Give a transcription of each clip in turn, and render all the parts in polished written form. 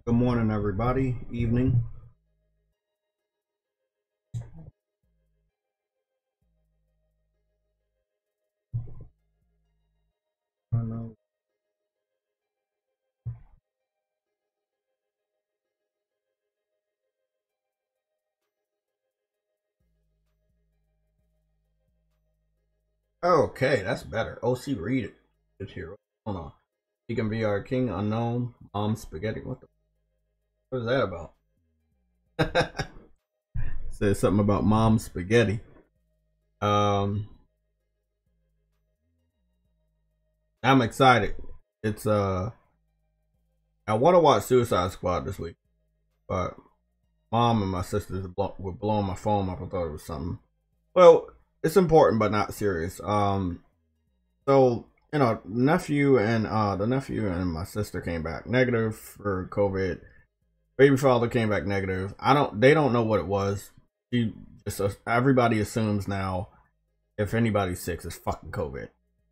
Good morning, everybody. Evening. I know. Okay, that's better. OC Read it. It's here. Hold on. He can be our king unknown. Mom spaghetti. What is that about? Says something about mom spaghetti. Um, I'm excited. It's I want to watch Suicide Squad this week, but mom and my sisters were blowing my phone up. I thought it was something. Well, it's important but not serious. So the nephew and my sister came back negative for COVID. Baby father came back negative. They don't know what it was. She just everybody assumes now if anybody's sick, it's fucking COVID.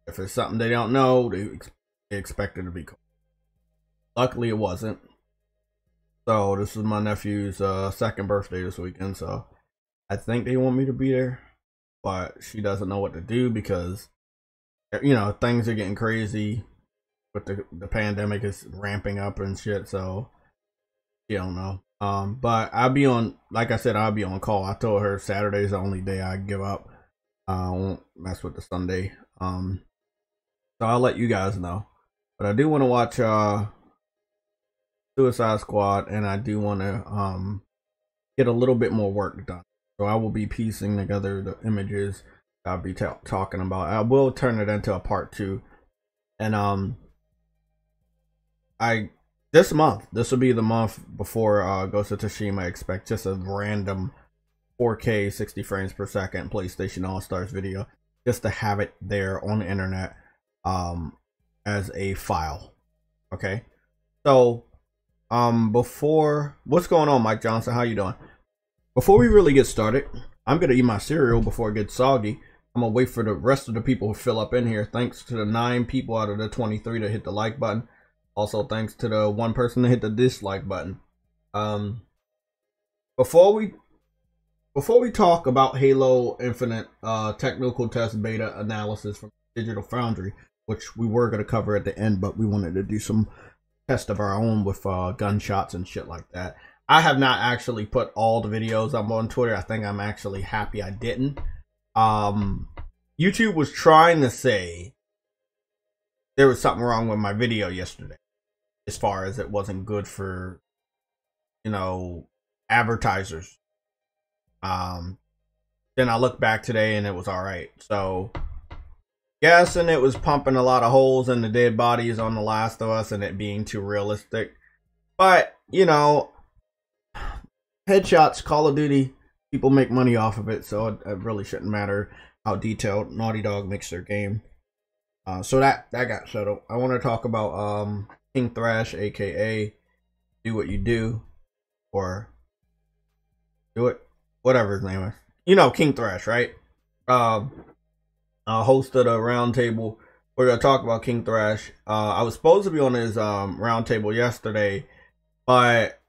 If it's something they don't know, they expect it to be COVID. Luckily, it wasn't. So this is my nephew's second birthday this weekend. So I think they want me to be there, but she doesn't know what to do because things are getting crazy with the pandemic is ramping up and shit. So you don't know. But I'll be on, like I said, I'll be on call. I told her Saturday's the only day I give up. I won't mess with the Sunday. So I'll let you guys know. But I do want to watch Suicide Squad, and I do want to get a little bit more work done. So I will be piecing together the images I'll be talking about. I will turn it into a part 2, and this month, this will be the month before Ghost of Tsushima. I expect just a random 4K 60 frames per second PlayStation All Stars video, just to have it there on the internet as a file. Okay, so before, what's going on, Mike Johnson? How you doing? Before we really get started, I'm gonna eat my cereal before it gets soggy. I'm gonna wait for the rest of the people who fill up in here. Thanks to the 9 people out of the 23 that hit the like button. Also, thanks to the 1 person that hit the dislike button. Before we talk about Halo Infinite technical test beta analysis from Digital Foundry, which we were gonna cover at the end, but we wanted to do some test of our own with gunshots and shit like that. I have not actually put all the videos up on Twitter. I think I'm actually happy I didn't. YouTube was trying to say there was something wrong with my video yesterday, as far as it wasn't good for, advertisers. Then I looked back today and it was alright. So, guessing it was pumping a lot of holes in the dead bodies on The Last of Us and it being too realistic. But, headshots, Call of Duty, people make money off of it, so it really shouldn't matter how detailed Naughty Dog makes their game. So that got settled. I want to talk about King Thrash, aka Do What You Do, or Do It, whatever his name is. King Thrash, right? Hosted a roundtable. We're gonna talk about King Thrash. I was supposed to be on his roundtable yesterday, but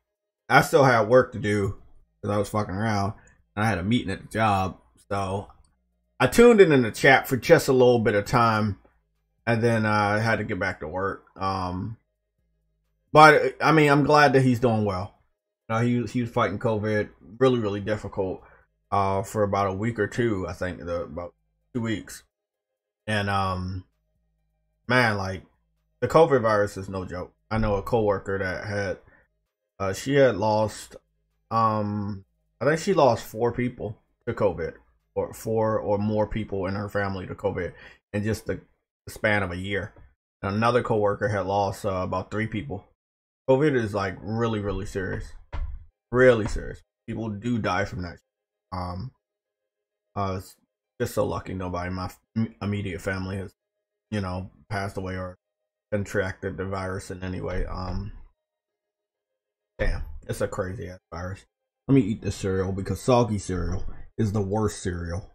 I still had work to do because I was fucking around. And I had a meeting at the job, so I tuned in the chat for just a little bit of time, and then I had to get back to work. But I mean, I'm glad that he's doing well. He was fighting COVID, really, really difficult, for about a week or two. I think about 2 weeks, and man, like the COVID virus is no joke. I know a coworker that had, she had lost, I think she lost 4 people to COVID, or 4 or more people in her family to COVID in just the span of a year. Another coworker had lost about 3 people. COVID is like really, really serious. Really serious. People do die from that. It's just so lucky nobody in my immediate family has, passed away or contracted the virus in any way. Damn, it's a crazy ass virus. Let me eat this cereal because soggy cereal is the worst cereal.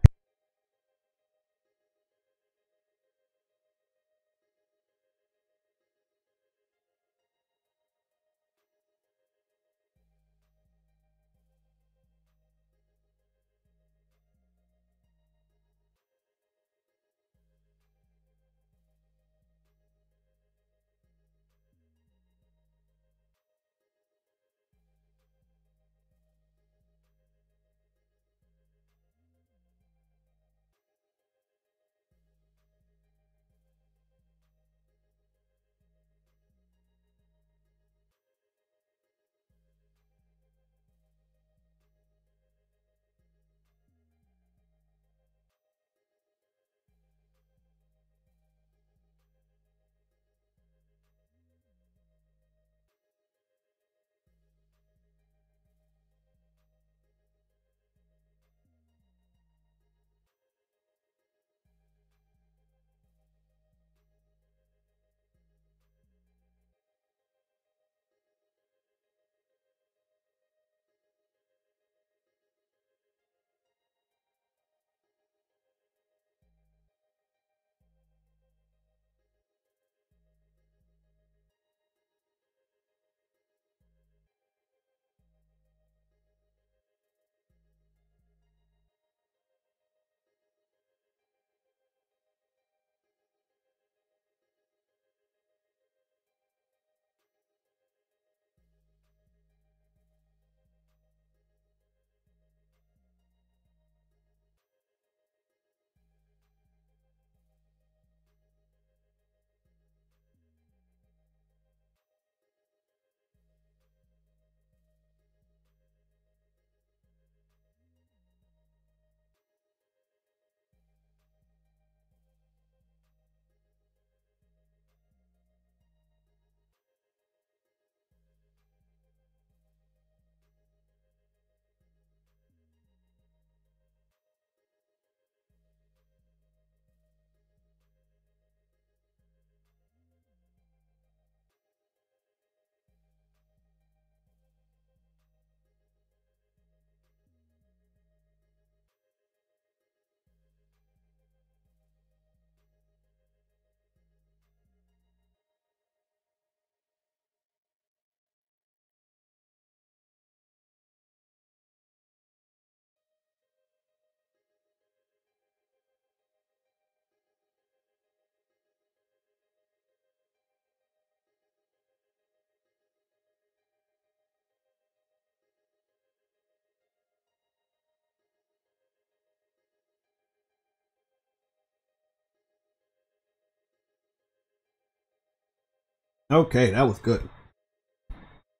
Okay, that was good.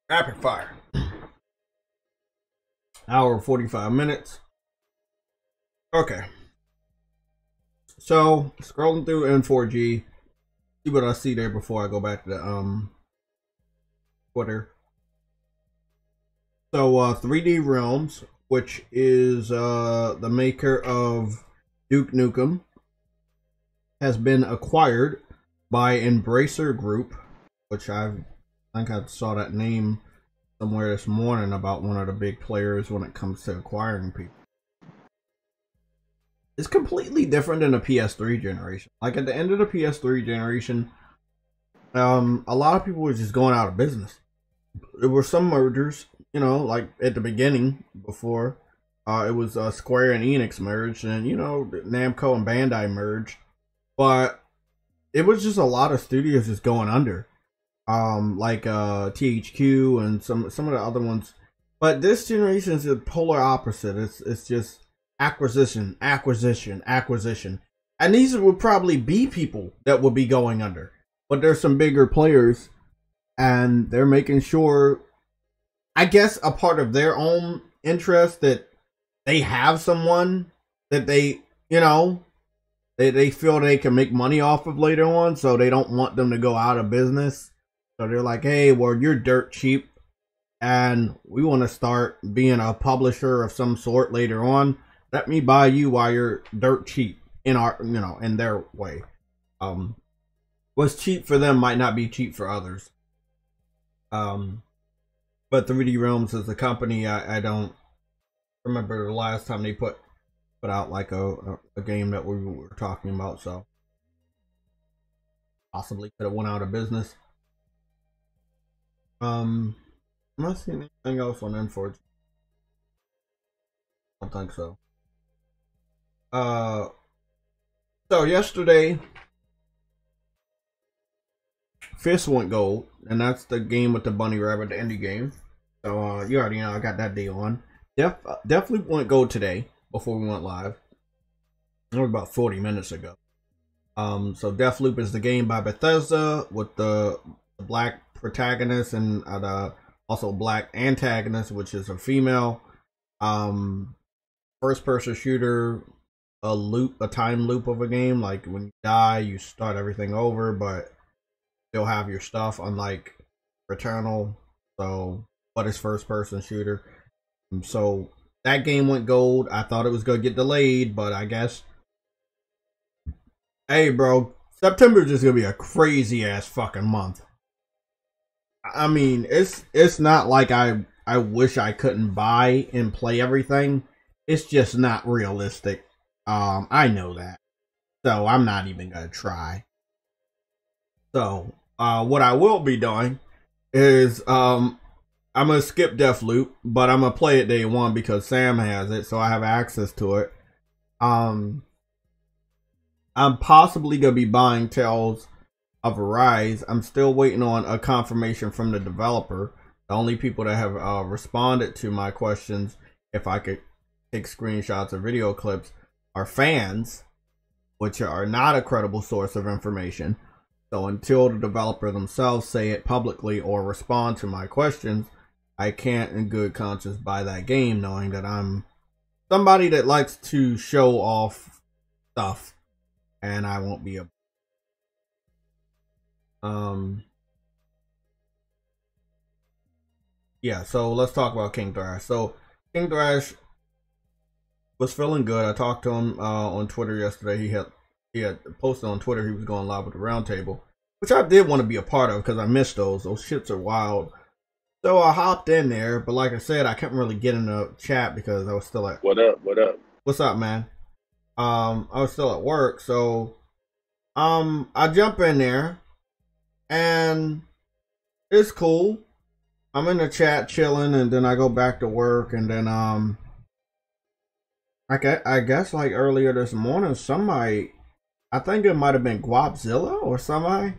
Rapid fire. Hour 45 minutes. Okay. So scrolling through N4G, see what I see there before I go back to the Twitter. So 3D Realms, which is the maker of Duke Nukem, has been acquired by Embracer Group, which I think I saw that name somewhere this morning about one of the big players when it comes to acquiring people. It's completely different than the PS3 generation. Like at the end of the PS3 generation, a lot of people were just going out of business. There were some mergers, you know, like at the beginning before it was Square and Enix merged, and you know Namco and Bandai merged, but it was just a lot of studios just going under, like THQ and some of the other ones. But this generation is the polar opposite. It's just acquisition, and these would probably be people that would be going under. But there's some bigger players, and they're making sure, I guess, a part of their own interest that they have someone that they, you know, they feel they can make money off of later on, so they don't want them to go out of business. So they're like, hey, well, you're dirt cheap, and we want to start being a publisher of some sort later on. Let me buy you while you're dirt cheap in our, you know, in their way. What's cheap for them might not be cheap for others. But 3D Realms is a company I don't remember the last time they put out like a game that we were talking about, so possibly could have went out of business. Am I seeing anything else on N4G? I don't think so. So yesterday, Fist went gold, and that's the game with the bunny rabbit, the indie game. So you already know I got that deal on. Definitely went gold today before we went live. It was about 40 minutes ago. So Deathloop is the game by Bethesda with the black protagonist and also black antagonist, which is a female. First person shooter, a time loop of a game. Like when you die, you start everything over, but still have your stuff, unlike Returnal. So, but it's first person shooter. So that game went gold. I thought it was gonna get delayed, but I guess, hey bro, September is just gonna be a crazy ass fucking month. I mean, it's not like I wish I couldn't buy and play everything. It's just not realistic. I know that, so I'm not even gonna try. So what I will be doing is I'm gonna skip Deathloop, but I'm gonna play it day one because Sam has it, so I have access to it. I'm possibly gonna be buying Tales of Arise. I'm still waiting on a confirmation from the developer. The only people that have responded to my questions, if I could take screenshots or video clips, are fans, which are not a credible source of information. So until the developer themselves say it publicly or respond to my questions, I can't in good conscience buy that game, knowing that I'm somebody that likes to show off stuff, and I won't be able. Yeah, so let's talk about King Thrash. So King Thrash was feeling good. I talked to him on Twitter yesterday. He had posted on Twitter he was going live with the roundtable, which I did want to be a part of because I missed those. Those shits are wild. So I hopped in there, but like I said, I couldn't really get in the chat because I was still at. What up? What up? What's up, man? I was still at work, so I jump in there, and it's cool. I'm in the chat chilling, and then I go back to work, and then I guess like earlier this morning, somebody, I think it might have been Guapzilla or somebody,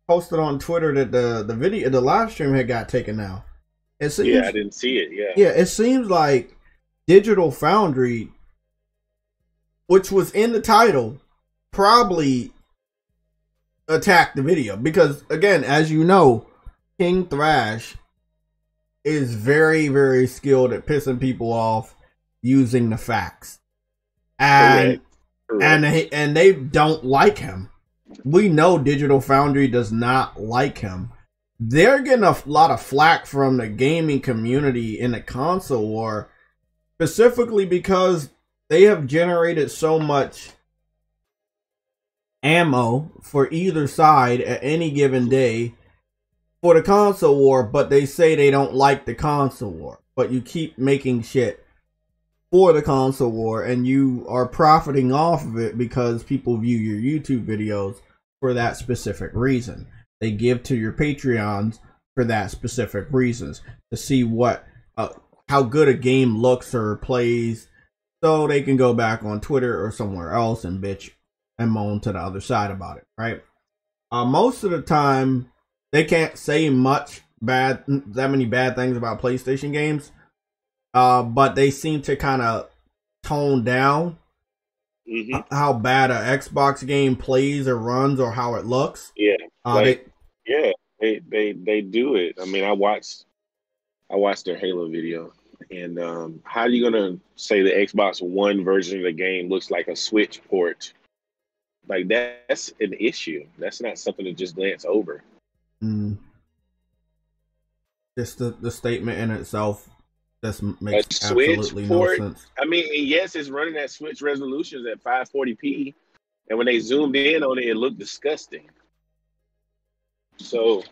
posted on Twitter that the live stream had got taken down. It seems, yeah, I didn't see it. Yeah, it seems like Digital Foundry, which was in the title, probably attack the video. Because again, as you know, King Thrash is very, very skilled at pissing people off using the facts. And Correct. and they don't like him. We know Digital Foundry does not like him. They're getting a lot of flack from the gaming community in the console war, specifically because they have generated so much ammo for either side at any given day for the console war, but they say they don't like the console war. But you keep making shit for the console war and you are profiting off of it because people view your YouTube videos for that specific reason. They give to your Patreons for that specific reasons, to see what how good a game looks or plays, so they can go back on Twitter or somewhere else and bitch and moan to the other side about it, right? Most of the time, they can't say that many bad things about PlayStation games, but they seem to kind of tone down how bad an Xbox game plays or runs or how it looks. Yeah, they do it. I mean, I watched their Halo video, and how are you gonna say the Xbox One version of the game looks like a Switch port? Like, that's an issue. That's not something to just glance over. Just the statement in itself just makes absolutely no sense. I mean, yes, it's running at Switch resolutions at 540p, and when they zoomed in on it, it looked disgusting. So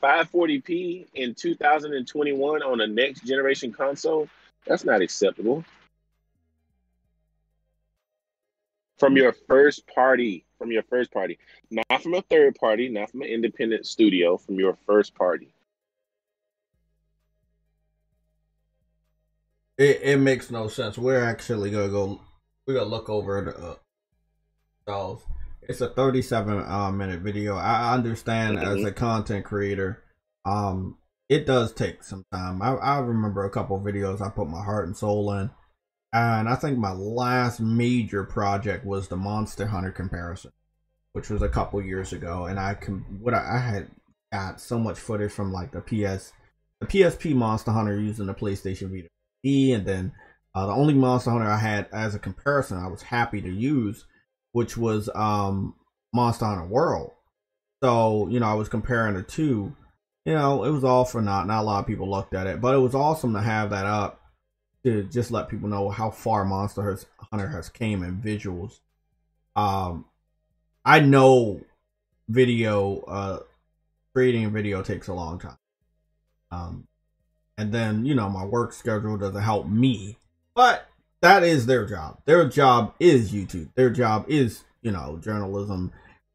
540p in 2021 on a next generation console, that's not acceptable. From your first party, not from a third party, not from an independent studio, from your first party. It makes no sense. We're actually we're gonna look over the stalls. It's a 37 minute video. I understand as a content creator, it does take some time. I remember a couple of videos I put my heart and soul in. And I think my last major project was the Monster Hunter comparison, which was a couple years ago. And I had got so much footage from like the PSP Monster Hunter using the PlayStation Vita, and then the only Monster Hunter I had as a comparison I was happy to use, which was Monster Hunter World. So I was comparing the two. It was all for naught. Not a lot of people looked at it, but it was awesome to have that up, to just let people know how far Monster Hunter has came in visuals. I know creating a video takes a long time. And then, my work schedule doesn't help me. But that is their job. Their job is YouTube. Their job is, journalism.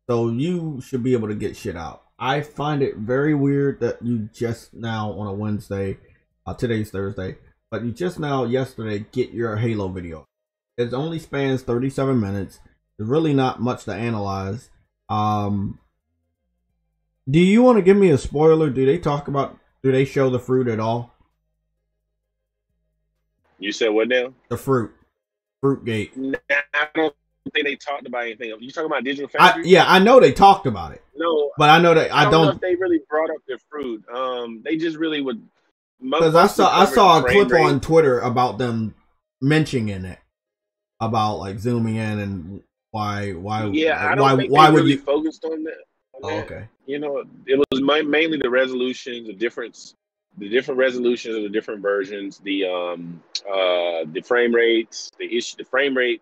So you should be able to get shit out. I find it very weird that you just now on a Wednesday, today's Thursday, but you just now yesterday get your Halo video. It only spans 37 minutes. There's really not much to analyze. Do you want to give me a spoiler? Do they show the fruit at all? You said what now? The Fruitgate. Nah, I don't think they talked about anything. You talking about Digital Foundry? I know they talked about it. No, but I know that I don't know if they really brought up the fruit. They just really would. Because I saw a clip on Twitter about them mentioning it, about like zooming in and why I don't think they really focused on that. Okay. It was mainly the resolutions, the different resolutions of the different versions, the frame rates, the frame rate,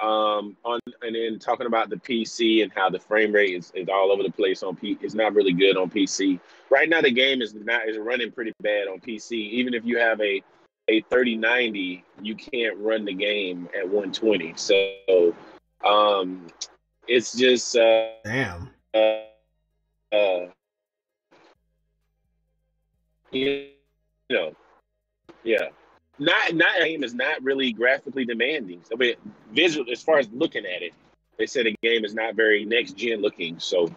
and then talking about the PC and how the frame rate is all over the place on PC. It's not really good on PC right now. The game is running pretty bad on PC. Even if you have a 3090, you can't run the game at 120. So it's just damn. Yeah. Not game is not really graphically demanding. I mean, visual, as far as looking at it, they said the game is not very next gen looking. So,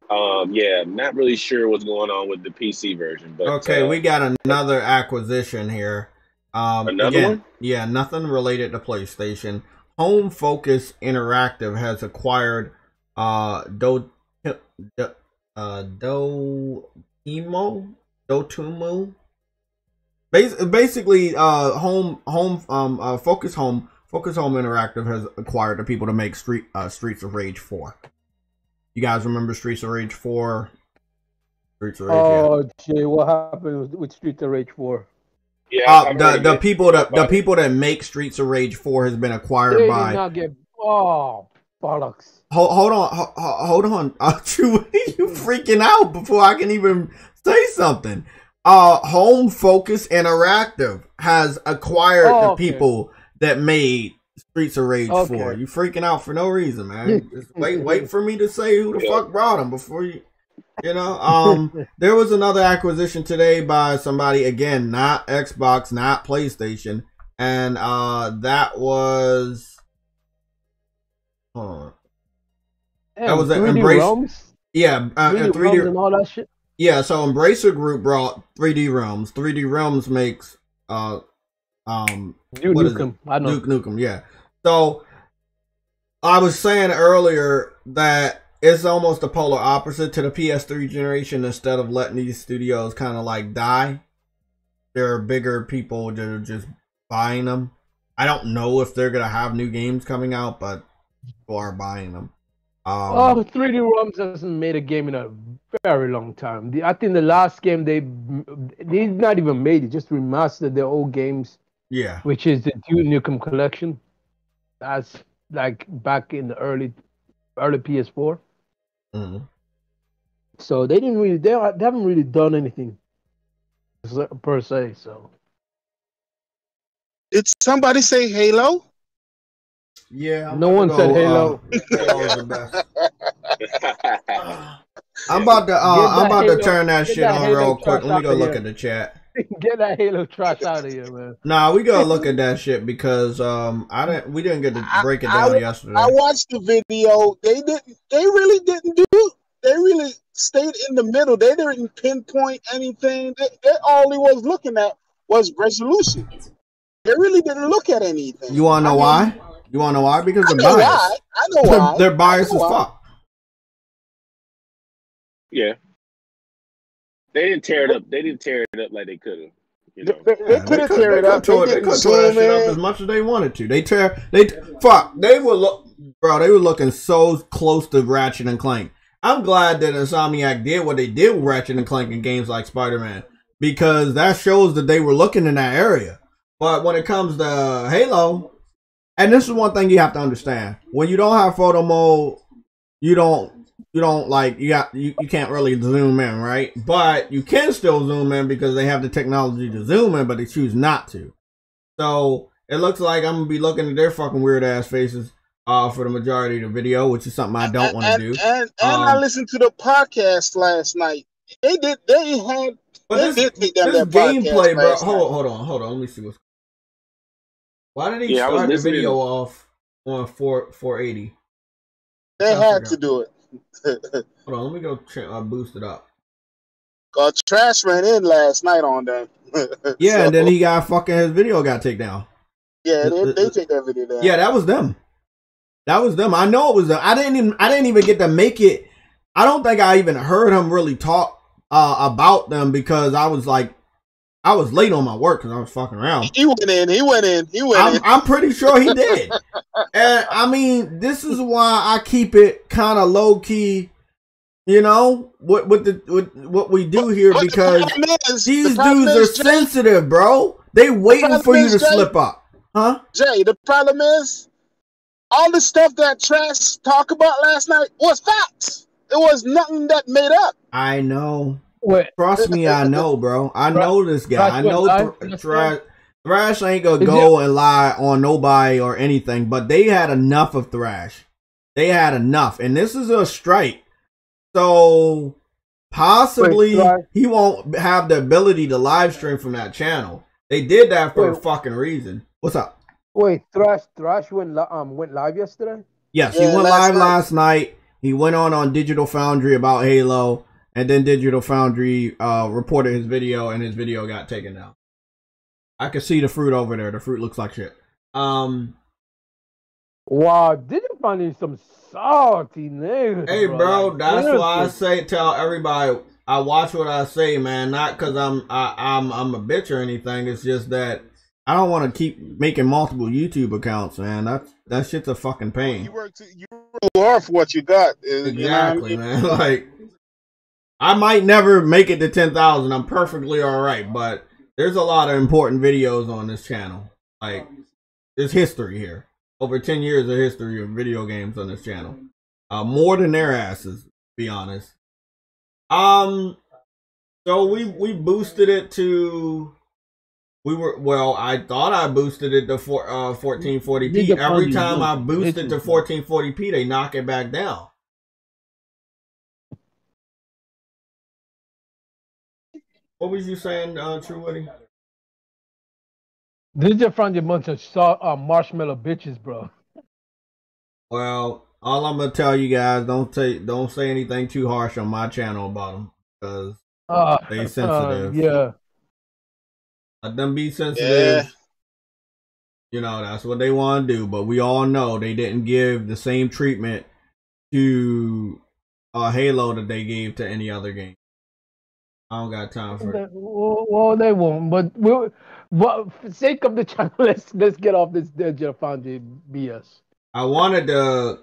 not really sure what's going on with the PC version. But okay, we got another acquisition here. Another one? Yeah, nothing related to PlayStation. Home Focus Interactive has acquired Do Dotumo. Basically, Focus Home Interactive has acquired the people to make Streets of Rage 4. You guys remember Streets of Rage 4? Streets of Rage. Oh, Jay, what happened with Streets of Rage 4? Yeah, the people that make Streets of Rage 4 has been acquired They by. did not get. Oh, bollocks! Hold on. You freaking out before I can even say something. Home Focus Interactive has acquired the people that made Streets of Rage 4. You freaking out for no reason, man. Just wait for me to say who the fuck brought them before you. There was another acquisition today by somebody, again, not Xbox, not PlayStation, and that was that was an Embrace. Realms? Yeah, 3D and all that shit. Yeah, so Embracer Group brought 3D Realms. 3D Realms makes Duke Nukem. I know. Duke Nukem, yeah. So I was saying earlier that it's almost the polar opposite to the PS3 generation. Instead of letting these studios kind of like die, there are bigger people that are just buying them. I don't know if they're gonna have new games coming out, but people are buying them. 3D Realms hasn't made a game in a very long time. I think the last game they not even made it, just remastered their old games. Yeah, which is the Duke Nukem collection. That's like back in the early PS4. Mm-hmm. So they haven't really done anything per se. So did somebody say Halo? Yeah, no one said Halo. I'm about to turn that shit on real quick. Let me go look at the chat. Get that Halo trash out of here, man. Nah, we gotta look at that shit because we didn't get to break it down yesterday. I watched the video. They really didn't do it. They really stayed in the middle. They didn't pinpoint anything. They all he was looking at was resolution. They really didn't look at anything. You wanna know why? You wanna know why? Because they're biased. I know why. They're biased as fuck. Yeah. They didn't tear it up. They didn't tear it up like they could have. They couldn't tear it up. They could tear that shit up as much as they wanted to. They were looking so close to Ratchet and Clank. I'm glad that Insomniac did what they did with Ratchet and Clank in games like Spider-Man, because that shows that they were looking in that area. But when it comes to Halo, and this is one thing you have to understand: when you don't have photo mode, you can't really zoom in, right? But you can still zoom in because they have the technology to zoom in, but they choose not to. So it looks like I'm gonna be looking at their fucking weird ass faces for the majority of the video, which is something I don't want to do. And I listened to the podcast last night. They did take that gameplay, bro. Hold on. Let me see what's. Why did he start the video off on 480? They had to do it. Hold on, let me go boost it up. Trash ran in last night on them. Yeah, and then his video got taken down. Yeah, they take that video down. Yeah, that was them. I know it was them. I didn't even get to make it. I don't think I even heard him really talk about them because I was late on my work because I was fucking around. He went in. I'm pretty sure he did. And I mean, this is why I keep it kind of low key, what we do here, because these dudes are sensitive, bro. They waiting for you to slip up, huh? Jay, the problem is all the stuff that Trash talked about last night was facts. It was nothing that made up. I know. Trust me, I know, bro. I know this guy. I know Thrash ain't gonna go and lie on nobody or anything, but they had enough of Thrash. They had enough. And this is a strike. So possibly he won't have the ability to live stream from that channel. They did that for a fucking reason. What's up? Wait, Thrash went live yesterday? Yes, he went live last night. He went on Digital Foundry about Halo. And then Digital Foundry reported his video, and his video got taken down. I can see the fruit over there. The fruit looks like shit. Wow, did you find some salty niggas, Hey, bro, Like, that's why I seriously. tell everybody, I watch what I say, man. Not because I'm a bitch or anything. It's just that I don't want to keep making multiple YouTube accounts, man. That shit's a fucking Well, pain. you work hard for what you got. You know what I Exactly, mean? man. Like, I might never make it to 10,000. I'm perfectly all right, but there's a lot of important videos on this channel. Like, there's history here. Over 10 years of history of video games on this channel. More than their asses, to be honest. So we boosted it to. I thought I boosted it to 1440p. Every time I boost it to 1440p, they knock it back down. What was you saying, True Woody? This just found a bunch of marshmallow bitches, bro. Well, all I'm gonna tell you guys, don't say anything too harsh on my channel about them, because they sensitive. Yeah. Let them be sensitive. Yeah. You know, that's what they want to do. But we all know they didn't give the same treatment to Halo that they gave to any other game. I don't got time for it. Well, they won't. But for the sake of the channel, let's get off this Digital Foundry BS. I wanted to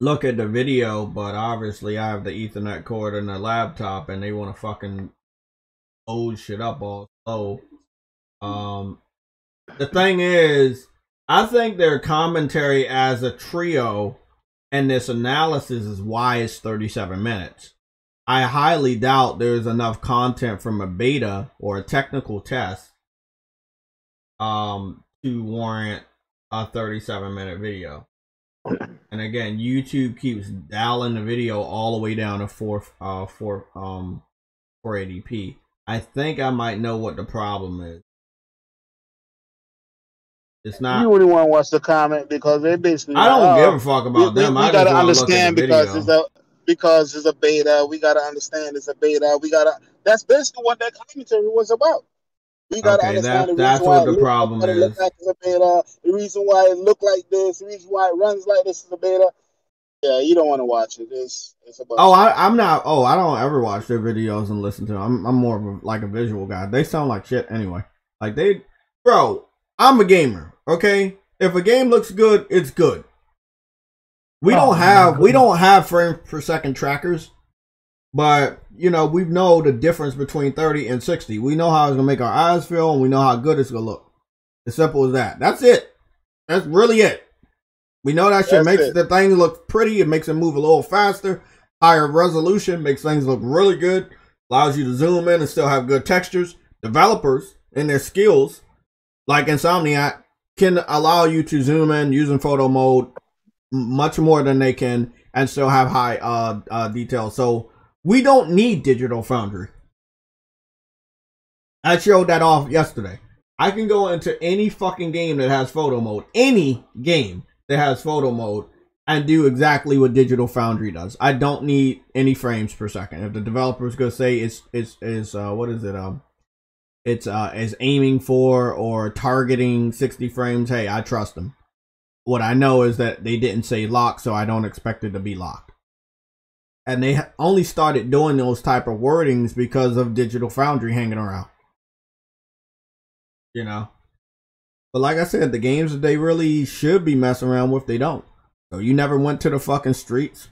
look at the video, but obviously I have the Ethernet cord and the laptop, and they want to fucking load shit up all slow. The thing is, I think their commentary as a trio and this analysis is why it's 37 minutes. I highly doubt there's enough content from a beta or a technical test to warrant a 37-minute video. And again, YouTube keeps dialing the video all the way down to 480p. I think I might know what the problem is. It's not. You only want to watch the comment because they basically. I don't give a fuck about them. We gotta understand because it's a beta. We gotta understand it's a beta. That's basically what that commentary was about. We gotta understand that's what the problem is. Look like it's a beta. The reason why it look like this. The reason why it runs like this is a beta. Yeah, you don't want to watch it. It's about. I'm not. I don't ever watch their videos and listen to them. I'm more of like a visual guy. They sound like shit anyway. Like bro. I'm a gamer. Okay, if a game looks good, it's good. We don't have frames per second trackers, but you know we know the difference between 30 and 60. We know how it's gonna make our eyes feel, and we know how good it's gonna look. As simple as that. That's it. That's really it. We know that shit makes the thing look pretty. It makes it move a little faster. Higher resolution makes things look really good. Allows you to zoom in and still have good textures. Developers and their skills, like Insomniac, can allow you to zoom in using photo mode much more than they can and still have high detail. So we don't need Digital Foundry. I showed that off yesterday. I can go into any fucking game that has photo mode, any game that has photo mode, and do exactly what Digital Foundry does. I don't need any frames per second. If the developer is gonna say it's what is it is aiming for or targeting 60 frames, hey, I trust them. What I know is that they didn't say lock, so I don't expect it to be locked. And they only started doing those type of wordings because of Digital Foundry hanging around. You know? But like I said, the games that they really should be messing around with, they don't. So you never went to the fucking streets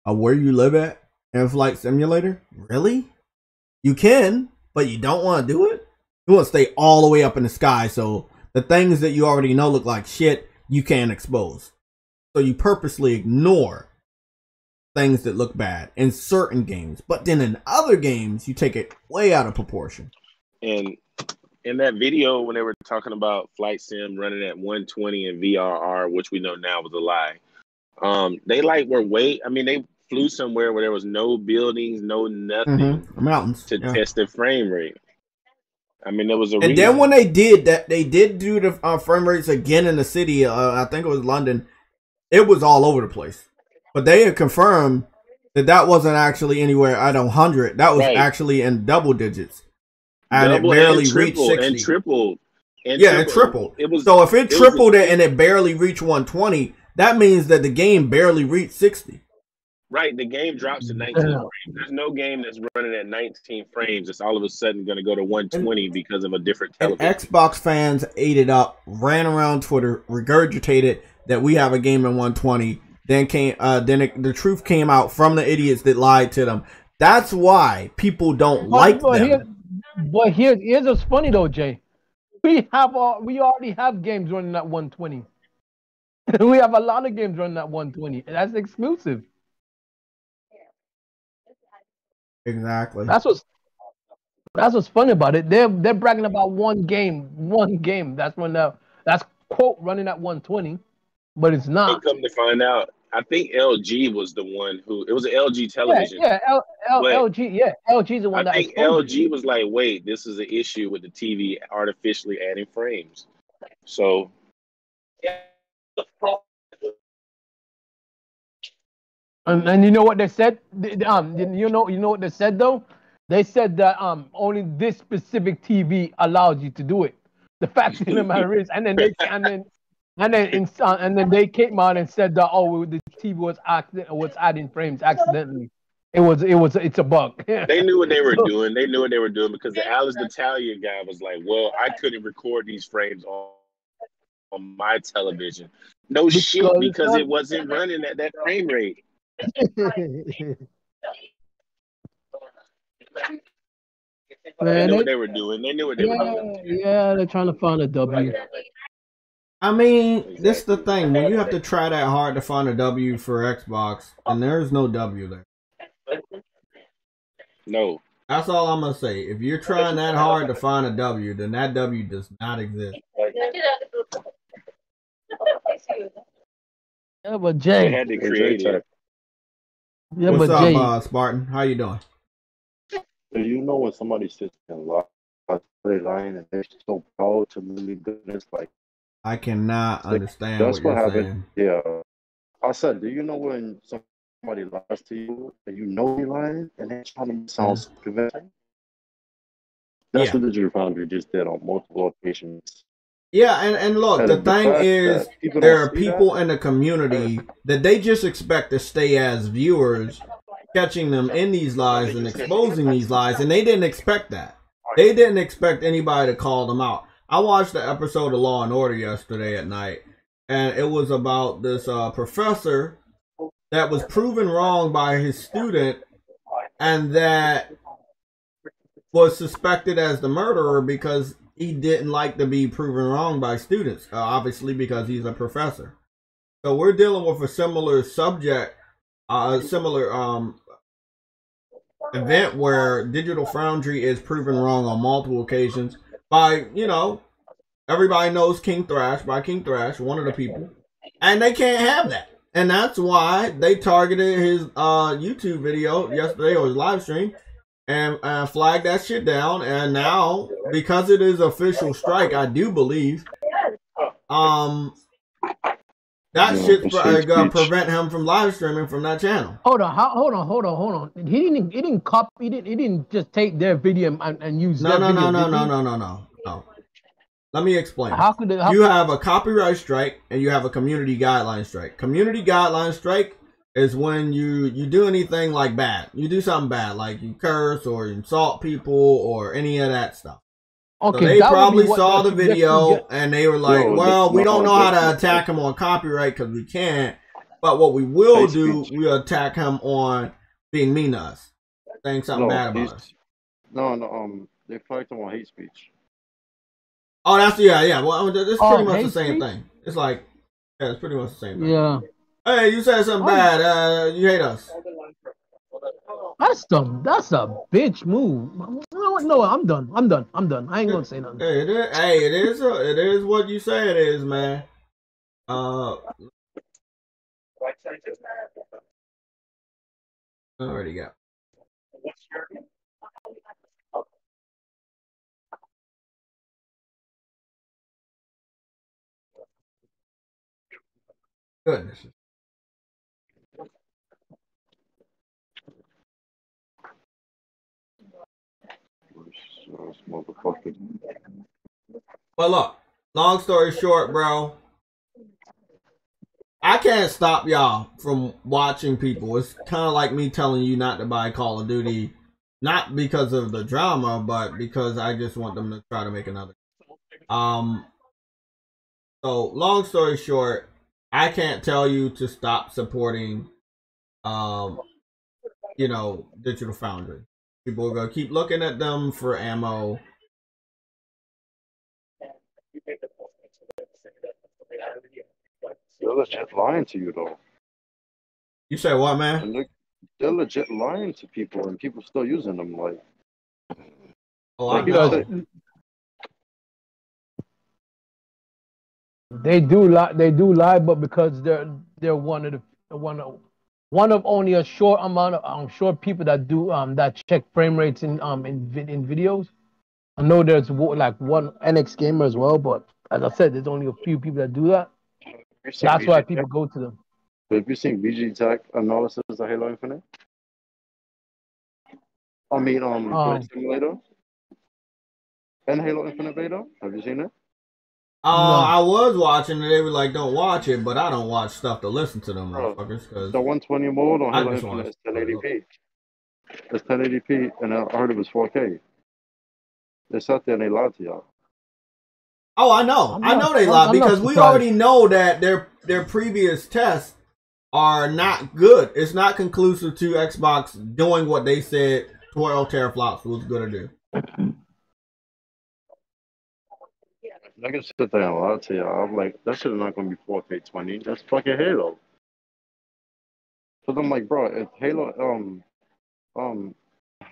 of where you live at in Flight Simulator? Really? You can, but you don't want to do it? You want to stay all the way up in the sky, so the things that you already know look like shit, you can't expose. So you purposely ignore things that look bad in certain games, but then in other games, you take it way out of proportion. And in that video, when they were talking about Flight Sim running at 120 in VRR, which we know now was a lie, they they flew somewhere where there was no buildings, no nothing, mountains to test the frame rate. I mean, there was a reason. And then when they did that, they did do the frame rates again in the city. I think it was London. It was all over the place. But they had confirmed that wasn't actually anywhere at 100. That was actually in double digits. And it barely reached 60. And tripled. It tripled. So if it tripled it and it barely reached 120, that means that the game barely reached 60. Right, the game drops to 19 frames. There's no game that's running at 19 frames that's all of a sudden going to go to 120 because of a different television. And Xbox fans ate it up, ran around Twitter, regurgitated that we have a game in 120. Then the truth came out from the idiots that lied to them. That's why people don't like them. But here's what's funny though, Jay. We already have games running at 120. We have a lot of games running at 120. That's exclusive. Exactly. That's what's funny about it. They're bragging about one game. That's quote running at 120, but it's not. Come to find out, I think LG was the one who it was an LG television. Yeah, LG. Yeah, LG's the one. I think LG was like, wait, this is an issue with the TV artificially adding frames. So. And you know what they said? You know what they said though? They said that only this specific TV allows you to do it. The fact of the matter is, and then they came out and said that the TV was adding frames accidentally. It's a bug. They knew what they were doing. They knew what they were doing because the Alice Natalia guy was like, "Well, I couldn't record these frames on my television." No shit, because it wasn't running at that frame rate. They knew what they were doing. They knew what they were doing. Yeah, they're trying to find a W. I mean, this is the thing. When you have to try that hard to find a W for Xbox, and there's no W there. No. That's all I'm going to say. If you're trying that hard to find a W, then that W does not exist. Yeah, but Jay. They had to create it. Yeah, What's but up, Jay, Spartan? How you doing? You know when somebody sits and lying and they're so proud to really goodness, like I cannot understand that's what you're happened. saying. Yeah, I said, do you know when somebody lies to you and you know they're lying and they're trying to sound convincing? That's what the Digital Foundry just did on multiple occasions. Yeah, and look, the thing is, there are people in the community that they just expect to stay as viewers, catching them in these lies and exposing these lies, and they didn't expect that. They didn't expect anybody to call them out. I watched the episode of Law and Order yesterday at night, and it was about this professor that was proven wrong by his student, and that was suspected as the murderer because he didn't like to be proven wrong by students, obviously because he's a professor. So we're dealing with a similar subject, similar event where Digital Foundry is proven wrong on multiple occasions by, everybody knows King Thrash, one of the people, and they can't have that. And that's why they targeted his YouTube video yesterday, or his live stream, and flagged that shit down. And now, because it is official strike, I do believe, that shit's gonna prevent him from live streaming from that channel. Hold on. He didn't just take their video and use their video. No. Let me explain. You have a copyright strike and you have a community guideline strike. Community guideline strike is when you do anything like bad. You do something bad, like you curse or insult people or any of that stuff. Okay, so they probably saw the video and they were like, we don't know how to attack him on copyright because we can't. But what we will do, we'll attack him on being mean to us, saying something bad about us. No, they fight him on hate speech. Oh, that's yeah. Well, it's pretty much the same thing. It's like, it's pretty much the same thing. Yeah. Hey, you said something bad. You hate us. That's a bitch move. No, I'm done. I ain't gonna say nothing. It is what you say it is, man. Already got. Goodness. Well, look, long story short, bro, I can't stop y'all from watching people. It's kind of like me telling you not to buy Call of Duty, not because of the drama, but because I just want them to try to make another. So long story short, I can't tell you to stop supporting, you know, Digital Foundry. People are gonna keep looking at them for ammo. They're legit lying to you, though. You say what, man? And they're legit lying to people, and people still using them. Like, Oh, like I know. They do lie, but because they're one of only a short amount of short people that do that check frame rates in videos. I know there's like one NX gamer as well, but as I said, there's only a few people that do that. That's why people go to them. Have you seen BG Tech analysis of Halo Infinite? I mean, Flight Simulator and Halo Infinite beta. Have you seen it? No. I was watching it. They were like, "Don't watch it," but I don't watch stuff to listen to them motherfuckers. Cause the 120 mode on Halo Infinite is 1080p. It's 1080p, and I heard it was 4K. They sat there and they lied to y'all. Oh, I know. I know they lied because we already know that their previous tests are not good. It's not conclusive to Xbox doing what they said 12 teraflops was going to do. I can sit there and lie to y'all. I'm like, that shit is not going to be 4K 20. That's fucking Halo. So I'm like, bro, if Halo,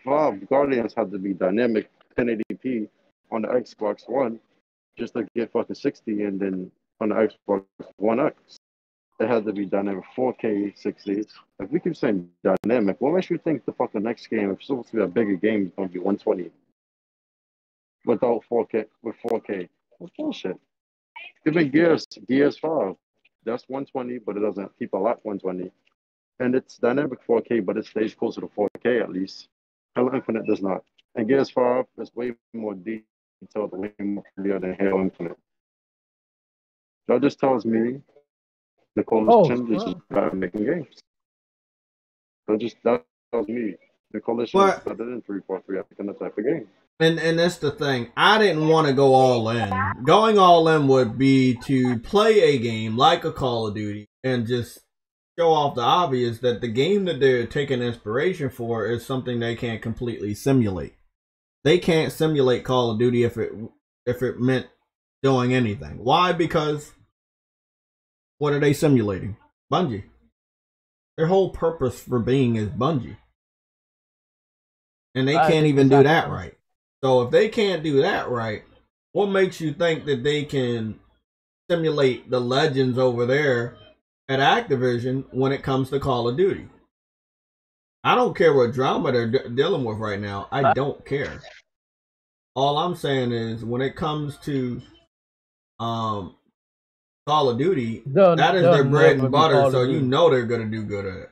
Valve Guardians had to be dynamic 1080p on the Xbox One just to get fucking 60, and then on the Xbox One X, it had to be dynamic 4K 60. If we keep saying dynamic, what makes you think the fucking next game, if it's supposed to be a bigger game, is going to be 120 without 4K, with 4K? That's bullshit. Even Gears 5, that's 120, but it doesn't keep a lot 120. And it's dynamic 4K, but it stays closer to 4K at least. Halo Infinite does not. And Gears 5 is way more detailed, way more clear than Halo Infinite. That just tells me the coalition is just better making games. That tells me the coalition is better than 343 in that type of game. And that's the thing. I didn't want to go all in. Going all in would be to play a game like a Call of Duty and just show off the obvious that the game that they're taking inspiration for is something they can't completely simulate. They can't simulate Call of Duty if it meant doing anything. Why? Because what are they simulating? Bungie. Their whole purpose for being is Bungie. And they can't even do that right. So if they can't do that right, what makes you think that they can simulate the legends over there at Activision when it comes to Call of Duty? I don't care what drama they're dealing with right now. I don't care. All I'm saying is when it comes to Call of Duty, that is their bread and butter, so you know they're going to do good at it.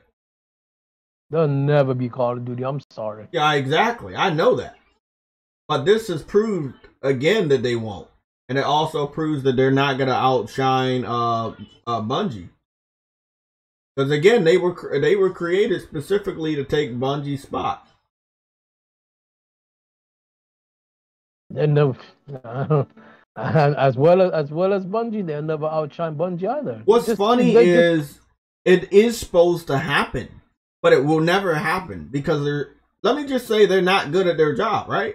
They'll never be Call of Duty. I'm sorry. Yeah, exactly. I know that. But this has proved again that they won't. And it also proves that they're not going to outshine Bungie. Because again, they were created specifically to take Bungie's spot. They never, as well as Bungie, they'll never outshine Bungie either. What's funny is it is supposed to happen, but it will never happen because let me just say they're not good at their job, right?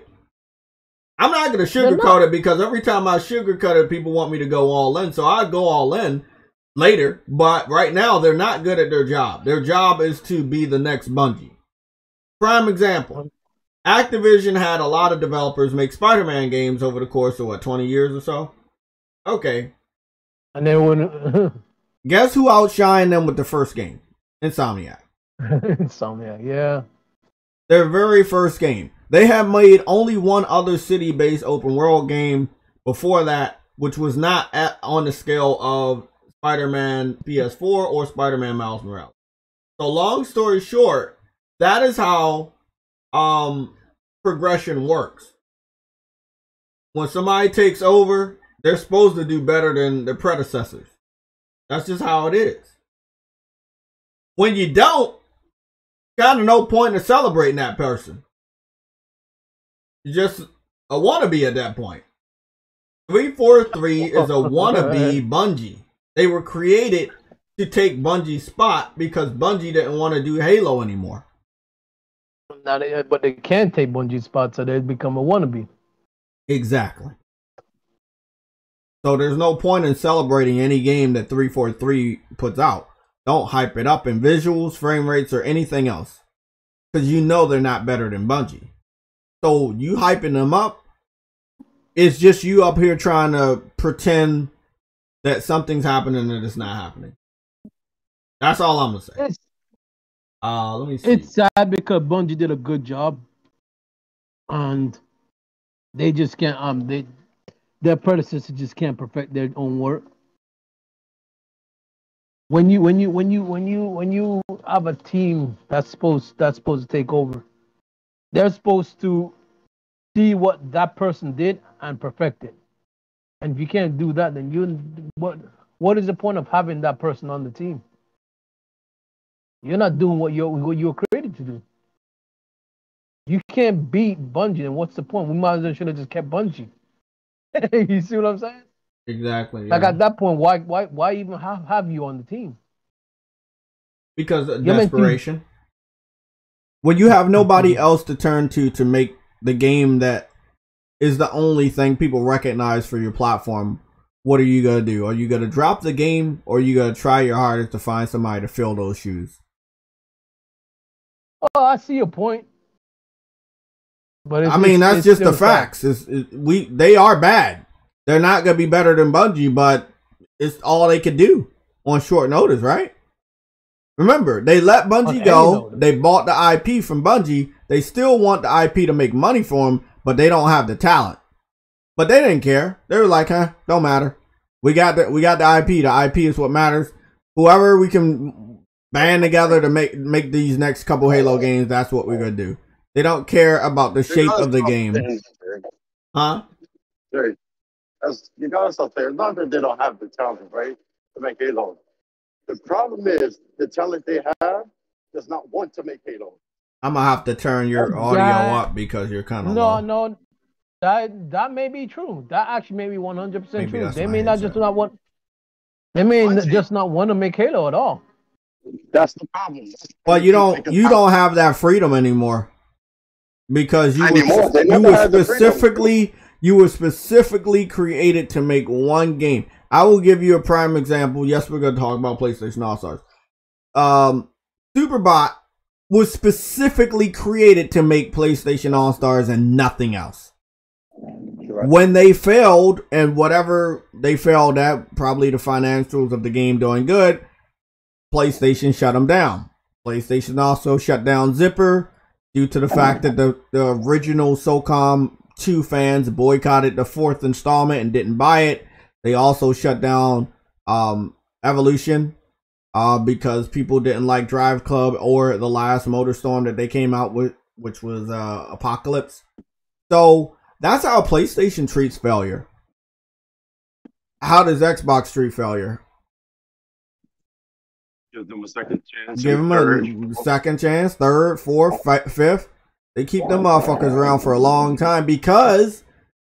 I'm not going to sugarcoat it because every time I sugarcoat it, people want me to go all in. So I go all in later, but right now they're not good at their job. Their job is to be the next Bungie. Prime example. Activision had a lot of developers make Spider-Man games over the course of 20 years or so? Okay. And then when guess who outshined them with the first game? Insomniac. Insomniac, yeah. Their very first game. They have made only one other city-based open world game before that, which was not on the scale of Spider-Man PS4 or Spider-Man Miles Morales. So long story short, that is how progression works. When somebody takes over, they're supposed to do better than their predecessors. That's just how it is. When you don't, kind of no point in celebrating that person. You're just a wannabe at that point. 343 is a wannabe Bungie. They were created to take Bungie's spot because Bungie didn't want to do Halo anymore. Now but they can't take Bungie's spot, so they become a wannabe. Exactly. So there's no point in celebrating any game that 343 puts out. Don't hype it up in visuals, frame rates, or anything else. Because you know they're not better than Bungie. So you hyping them up, it's just you up here trying to pretend that something's happening and it's not happening. That's all I'm going to say. Let me see. It's sad because Bungie did a good job. And they just can't, their predecessors just can't perfect their own work. When you have a team that's supposed to take over, they're supposed to see what that person did and perfect it. And if you can't do that, then what is the point of having that person on the team? You're not doing what you're created to do. You can't beat Bungie, and what's the point? We might as well should have just kept Bungie. You see what I'm saying? Exactly. Like at that point, why even have you on the team? Because of desperation. When you have nobody else to turn to make the game that is the only thing people recognize for your platform, what are you going to do? Are you going to drop the game, or are you going to try your hardest to find somebody to fill those shoes? Oh, I see your point. But I mean, that's just the facts. They are bad. They're not going to be better than Bungie, but it's all they could do on short notice, right? Remember, they let Bungie go. They bought the IP from Bungie. They still want the IP to make money for them, but they don't have the talent. But they didn't care. They were like, don't matter. We got the IP. The IP is what matters. Whoever we can band together to make these next couple Halo games, that's what we're going to do. They don't care about the shape of the game. Huh? You gotta stop there. Not that they don't have the talent, right, to make Halo. The problem is the talent they have does not want to make Halo. I'm gonna have to turn your audio up because you're kind of low. No, that may be true. That actually may be 100% true. They may not just not want. They may just not want to make Halo at all. That's the problem. Well, you don't have that freedom anymore because you were specifically created to make one game. I will give you a prime example. Yes, we're going to talk about PlayStation All-Stars. Superbot was specifically created to make PlayStation All-Stars and nothing else. Right. When they failed, and whatever they failed at, probably the financials of the game doing good, PlayStation shut them down. PlayStation also shut down Zipper due to the fact that the original SOCOM 2 fans boycotted the 4th installment and didn't buy it. They also shut down Evolution because people didn't like Drive Club or the last MotorStorm that they came out with, which was Apocalypse. So that's how PlayStation treats failure. How does Xbox treat failure? Give them a second chance. Give them a second chance, third, fourth, fifth. They keep them motherfuckers around for a long time because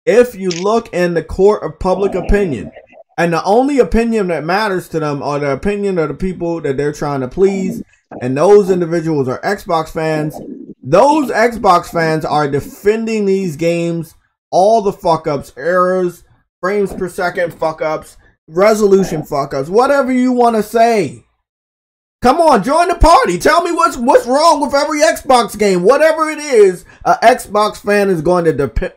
if you look in the court of public opinion, and the only opinion that matters to them are the opinion of the people that they're trying to please, and those individuals are Xbox fans. Those Xbox fans are defending these games, all the fuck-ups, errors, frames per second fuck-ups, resolution fuck-ups, whatever you want to say. Come on, join the party. Tell me what's wrong with every Xbox game. Whatever it is, an Xbox fan is going to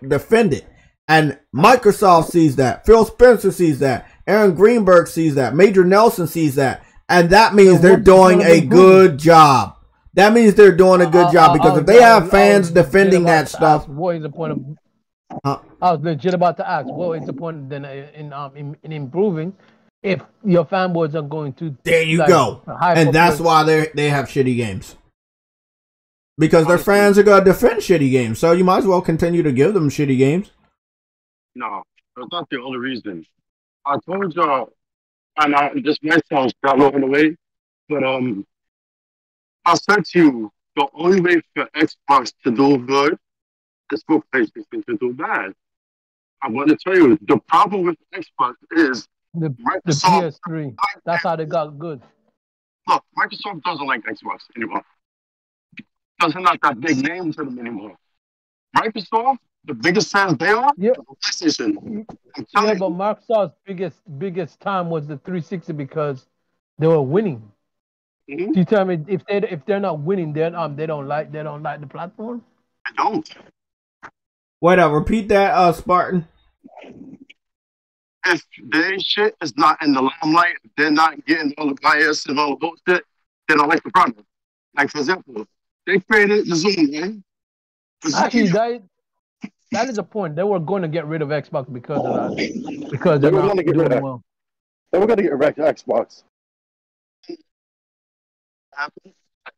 defend it. And Microsoft sees that. Phil Spencer sees that. Aaron Greenberg sees that. Major Nelson sees that. And that means they're doing a good job. That means they're doing a good job because if they have fans defending that stuff. What is the point of? I was legit about to ask. What is the point then in improving if your fanboys are going to? There you go. And that's why they have shitty games. Because their fans are going to defend shitty games. So you might as well continue to give them shitty games. No, that's not the only reason. I told y'all, and this might sound shallow in a way, but I said to you, the only way for Xbox to do good is for PlayStation to do bad. I'm going to tell you, the problem with Xbox is The Microsoft. PS3. That's how they got good. Look, Microsoft doesn't like Xbox anymore. Because they're not that big name to them anymore. Microsoft, the biggest fans they are, Yeah. PlayStation. I'm Yeah, telling but you. Microsoft's biggest time was the 360 because they were winning. Mhm. You tell me if they're not winning, then they don't like the platform. I don't. Wait up, repeat that, Spartan. If their shit is not in the limelight, they're not getting all the bias and all the bullshit, they don't like the product. Like, for example, they created the Zoom, man. Actually, that is a point. They were going to get rid of Xbox because of that, because They they're were not going to get rid of doing that. well. They were going to get rid of Xbox.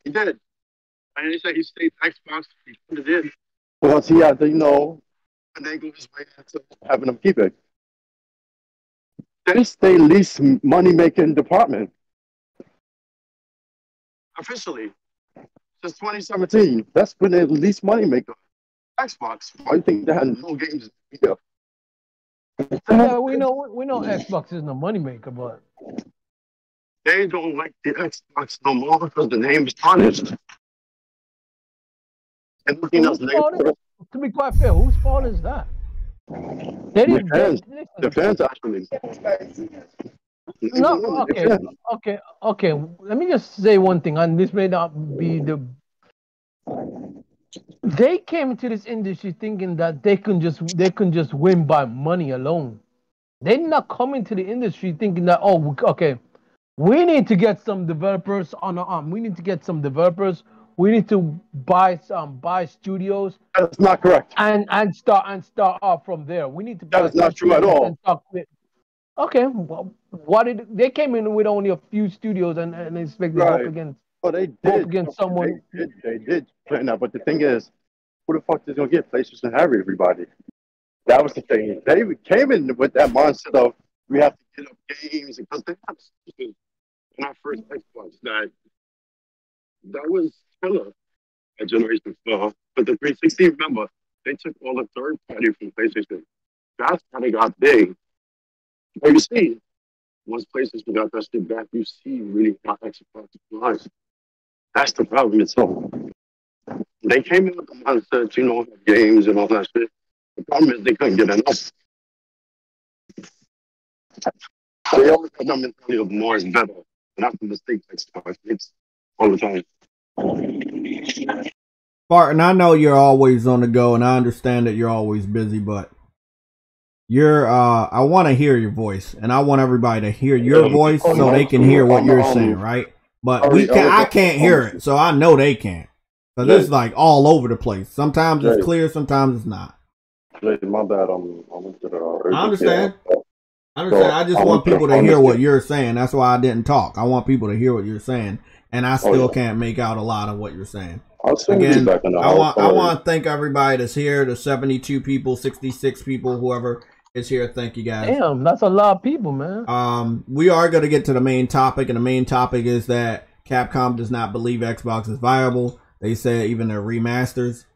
He did. I didn't say he stayed Xbox. He put it in. Once he had to, and then go his way into having them keep it. That's their least money-making department. Officially. Since 2017. That's when they're the least money-maker. Xbox. Why do you think they had no games here? Yeah, we know Xbox isn't a moneymaker, but They don't like the Xbox no more because the name is tarnished. And looking else to be quite fair, whose fault is that? They didn't. The fans actually. No, okay. Let me just say one thing, and this may not be the. They came into this industry thinking that they can just win by money alone. They're not coming to the industry thinking that we need to get some developers on we need to get some developers. We need to buy studios. That's not correct. And start off from there. We need to buy. That is not true at all. Okay, well, they came in with only a few studios and expected to go against. Oh, they did. Against someone. They did plan that, but the thing is, who the fuck is gonna get PlayStation Harry? Everybody. That was the thing. They came in with that mindset of we have to get up games because they have in our first Xbox that was killer a generation for. But the 360, remember, they took all the third party from PlayStation. That's how they got big. But you see, once PlayStation got that shit back, you see really how Xbox was. That's the problem itself. They came in with the mindset, games and all that shit. The problem is they couldn't get enough. They always had that mentality of more is better. And that's the mistake Xbox makes all the time. Spartan, I know you're always on the go, and I understand that you're always busy, but I want to hear your voice, and I want everybody to hear your voice so they can hear what you're saying, right? But I can't hear it, so I know they can't. Because it's like all over the place. Sometimes it's clear, sometimes it's not. My bad, I'm into the I understand. I just want people to hear what you're saying. That's why I didn't talk. I want people to hear what you're saying, and I still can't make out a lot of what you're saying. Again, I want to thank everybody that's here, the 72 people, 66 people, whoever is here. Thank you guys. Damn, that's a lot of people, man. We are going to get to the main topic, and the main topic is that Capcom does not believe Xbox is viable. They said even their remasters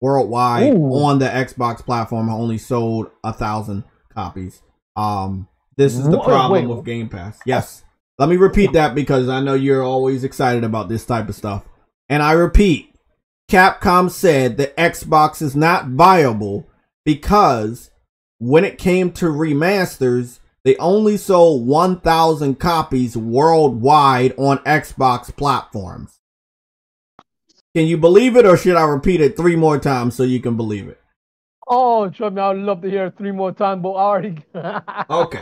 worldwide on the Xbox platform only sold 1,000 copies. This is the problem with Game Pass. Yes. Let me repeat that because I know you're always excited about this type of stuff. And I repeat, Capcom said that Xbox is not viable because when it came to remasters, they only sold 1,000 copies worldwide on Xbox platforms. Can you believe it, or should I repeat it 3 more times so you can believe it? Oh, trust me, I would love to hear it 3 more times, but I already... Okay.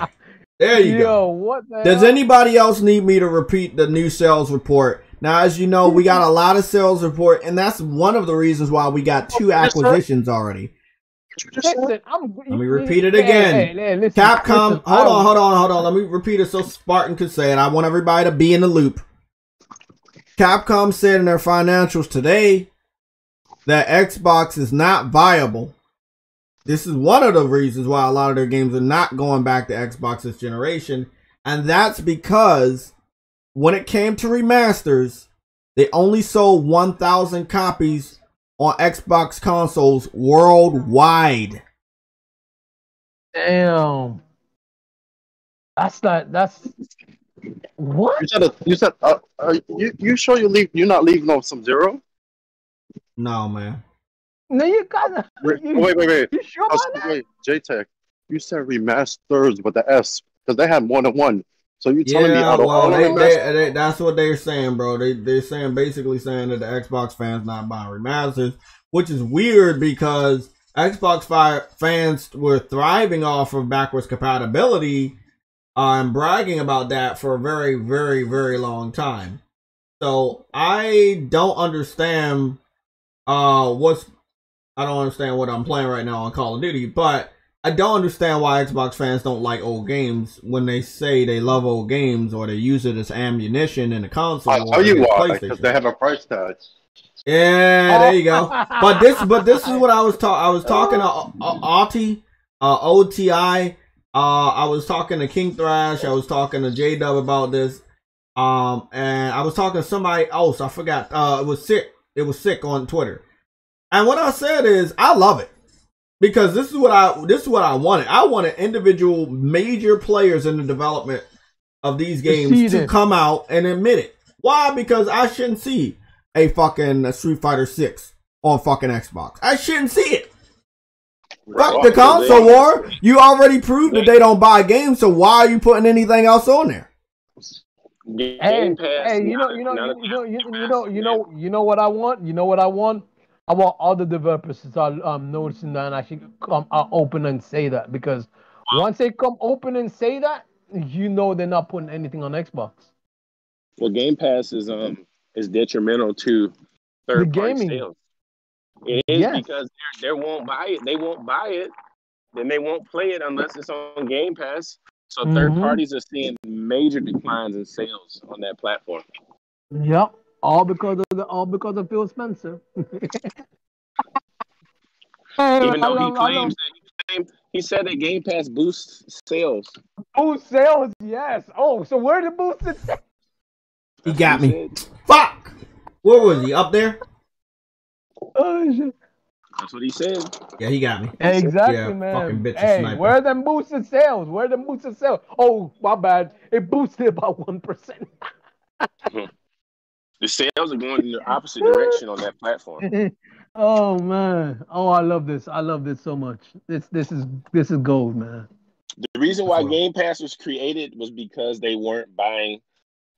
There you go. What the Does hell? anybody else need me to repeat the new sales report? Now, as you know, we got a lot of sales report, and that's one of the reasons why we got 2 acquisitions already. Listen, let me repeat it again. Listen, Capcom, hold on. Let me repeat it so Spartan could say it. I want everybody to be in the loop. Capcom said in their financials today that Xbox is not viable. This is one of the reasons why a lot of their games are not going back to Xbox this generation. And that's because when it came to remasters, They only sold 1,000 copies on Xbox consoles worldwide. Damn. That's what? You sure you're not leaving off some zero? No, man. No, you gotta. Wait. You sure about that? Wait, JayTech, you said remasters with the S because they had more than one. So you telling me out of all of them? That's what they're saying, bro. They're saying basically saying that the Xbox fans not buying remasters, which is weird because Xbox fans were thriving off of backwards compatibility and bragging about that for a very, very, very long time. So I don't understand I don't understand what I'm playing right now on Call of Duty, but I don't understand why Xbox fans don't like old games when they say they love old games or they use it as ammunition in the console. I'll tell you why, because they have a price tag. Yeah, there you go. But this is what I was talking. I was talking to OTI. I was talking to King Thrash. I was talking to J-Dub about this. And I was talking to somebody else. I forgot. It was sick. It was sick on Twitter. And what I said is, I love it. Because this is what I wanted. I wanted individual major players in the development of these games to come out and admit it. Why? Because I shouldn't see a fucking Street Fighter 6 on fucking Xbox. I shouldn't see it. Fuck the console war. You already proved that they don't buy games, so why are you putting anything else on there? Hey, you know what I want? You know what I want? I want all the developers to start noticing that and actually come out open and say that, because once they come open and say that, you know they're not putting anything on Xbox. Well, Game Pass is detrimental to third-party sales. It is because they won't buy it. They won't buy it. Then they won't play it unless it's on Game Pass. So third parties are seeing major declines in sales on that platform. Yep. All because of Phil Spencer. Even though he said that Game Pass boosts sales. Boost sales, yes. Oh, so where the boosted sales? He got me. Fuck! Where was he? Up there? Oh shit. That's what he said. Yeah, he got me. Exactly, man. Fucking bitch. Hey, where are them boosted sales? Where are them boosted sales? Oh, my bad. It boosted about 1%. The sales are going in the opposite direction on that platform. Oh man. Oh, I love this. I love this so much. This is gold, man. The reason why Game Pass was created was because they weren't buying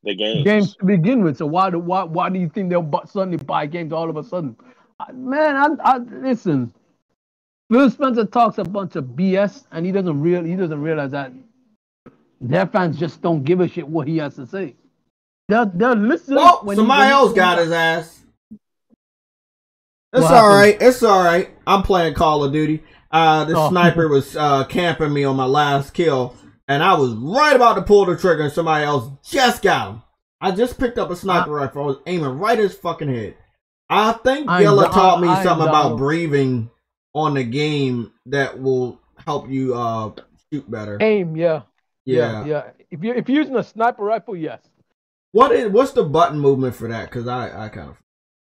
the games to begin with. So why do you think they'll suddenly buy games all of a sudden? Man, I listen. Phil Spencer talks a bunch of BS, and he doesn't realize that their fans just don't give a shit what he has to say. They'll listen. Well, somebody else got his ass. It's all right. It's all right. I'm playing Call of Duty. This sniper was camping me on my last kill, and I was right about to pull the trigger, and somebody else just got him. I just picked up a sniper rifle. I was aiming right at his fucking head. I think Yella taught me something about breathing on the game that will help you shoot better. Aim, yeah. If you're using a sniper rifle, yes. What's the button movement for that? Because I kind of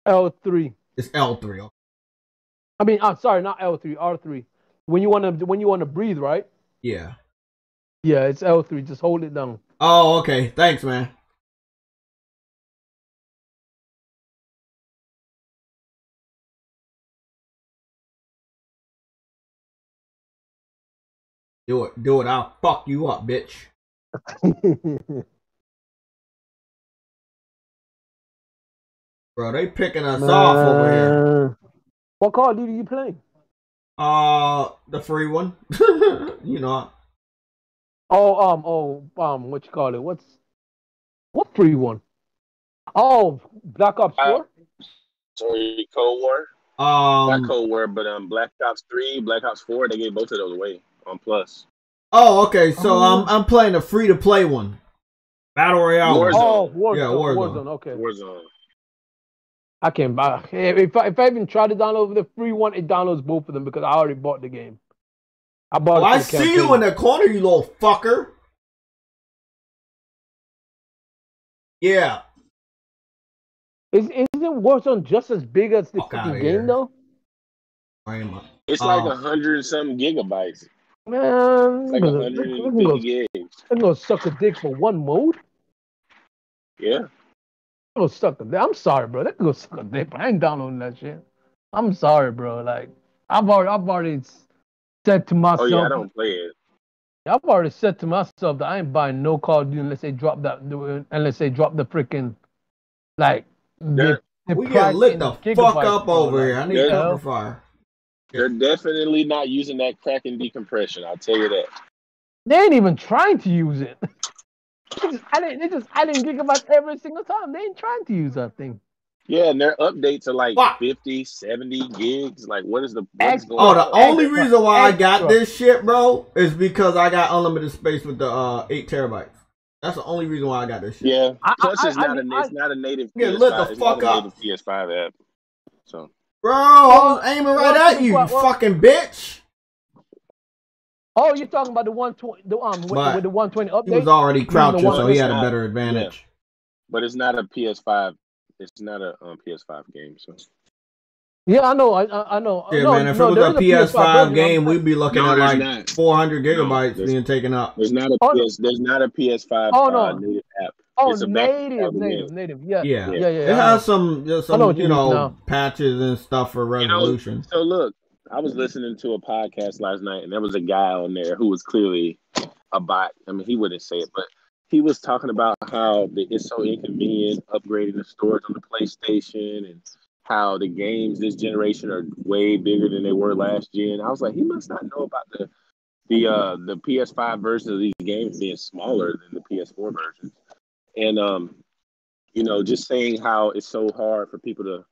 L3. It's L3. I mean, I'm sorry, not L3, R3. When you wanna breathe, right? Yeah. Yeah, it's L3. Just hold it down. Oh, okay. Thanks, man. Do it. I'll fuck you up, bitch. Bro, they picking us off over here. What Call of Duty you playing? The free one. You know. What you call it? What free one? Oh, Black Ops 4? Sorry, Cold War. Not Cold War, but Black Ops 3, Black Ops 4, they gave both of those away on Plus. Oh, okay. So I'm playing the free to play one. Battle Royale. Warzone. Oh, Warzone. Yeah, Warzone. Okay. Warzone. I can't buy. If I even try to download the free one, it downloads both of them because I already bought the game. I see you in the corner, you little fucker. Yeah. Isn't Warzone just as big as the fucking game though? It's like 100 and something gigabytes. Man, it's like 150 gigs. I'm gonna suck a dick for one mode. Yeah. I'm gonna suck a dick. I'm sorry, bro. That can go suck a dick. I ain't downloading that shit. I'm sorry, bro. Like I've already said to myself. Oh yeah, I don't play it. I've already said to myself that I ain't buying no Call of Duty unless they drop the freaking like we get lit the fuck up over here. I need cover fire. They're definitely not using that crack and decompression. I'll tell you that. They ain't even trying to use it. They just adding gigabytes every single time. They ain't trying to use that thing. Yeah, and their updates are like 50, 70 gigs. Like, what's going on? The only reason why I got this shit, bro, is because I got unlimited space with the 8 terabytes. That's the only reason why I got this shit. Yeah. Plus, it's not a native PS5. Lit the fuck up. PS5 app. So. Bro, I was aiming right at you, you fucking bitch. Oh, you're talking about the 120, with the 120 update? He was already crouching, so he had a better advantage. Yeah. But it's not a PS5. It's not a PS5 game, so. Yeah, I know. I know. Yeah, man. If it was a PS5 game, we'd be looking at like 400 gigabytes being taken up. There's not a PS5 native app. Oh, it's native. Yeah. It has some patches and stuff for resolution. So look, I was listening to a podcast last night, and there was a guy on there who was clearly a bot. I mean, he wouldn't say it, but he was talking about how it's so inconvenient upgrading the storage on the PlayStation, and how the games this generation are way bigger than they were last gen. I was like, he must not know about the PS5 version of these games being smaller than the PS4 versions. And just saying how it's so hard for people to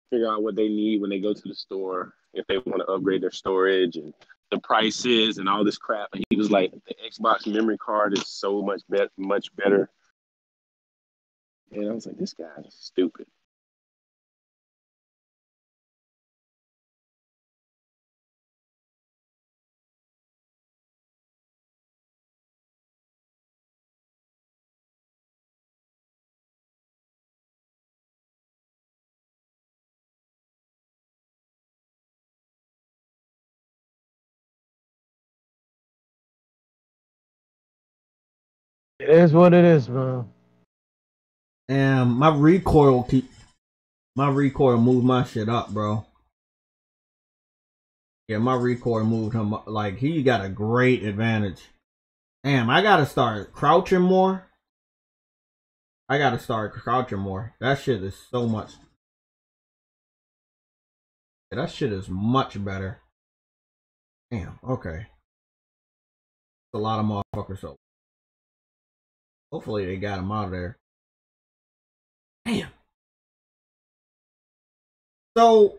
figure out what they need when they go to the store, if they want to upgrade their storage and the prices and all this crap. And he was like, the Xbox memory card is so much better. And I was like, this guy is stupid. It is what it is, man. And my recoil moved my shit up, bro. Yeah, my recoil moved him up. Like, he got a great advantage. Damn, I gotta start crouching more. That shit is so much. Yeah, that shit is much better. Damn, okay. A lot of motherfuckers, so hopefully they got him out of there. Damn. So,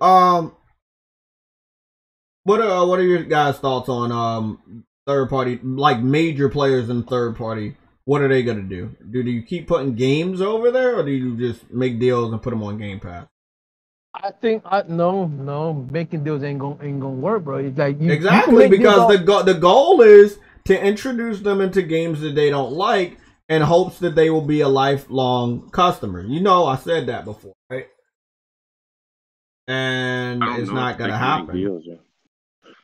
what are your guys' thoughts on third party, like major players in third party? What are they gonna do? Do you keep putting games over there, or do you just make deals and put them on Game Pass? I think no, making deals ain't gonna work, bro. It's like exactly, because the goal is to introduce them into games that they don't like, in hopes that they will be a lifelong customer. You know, I said that before, right? And it's not gonna happen. Deals, yeah.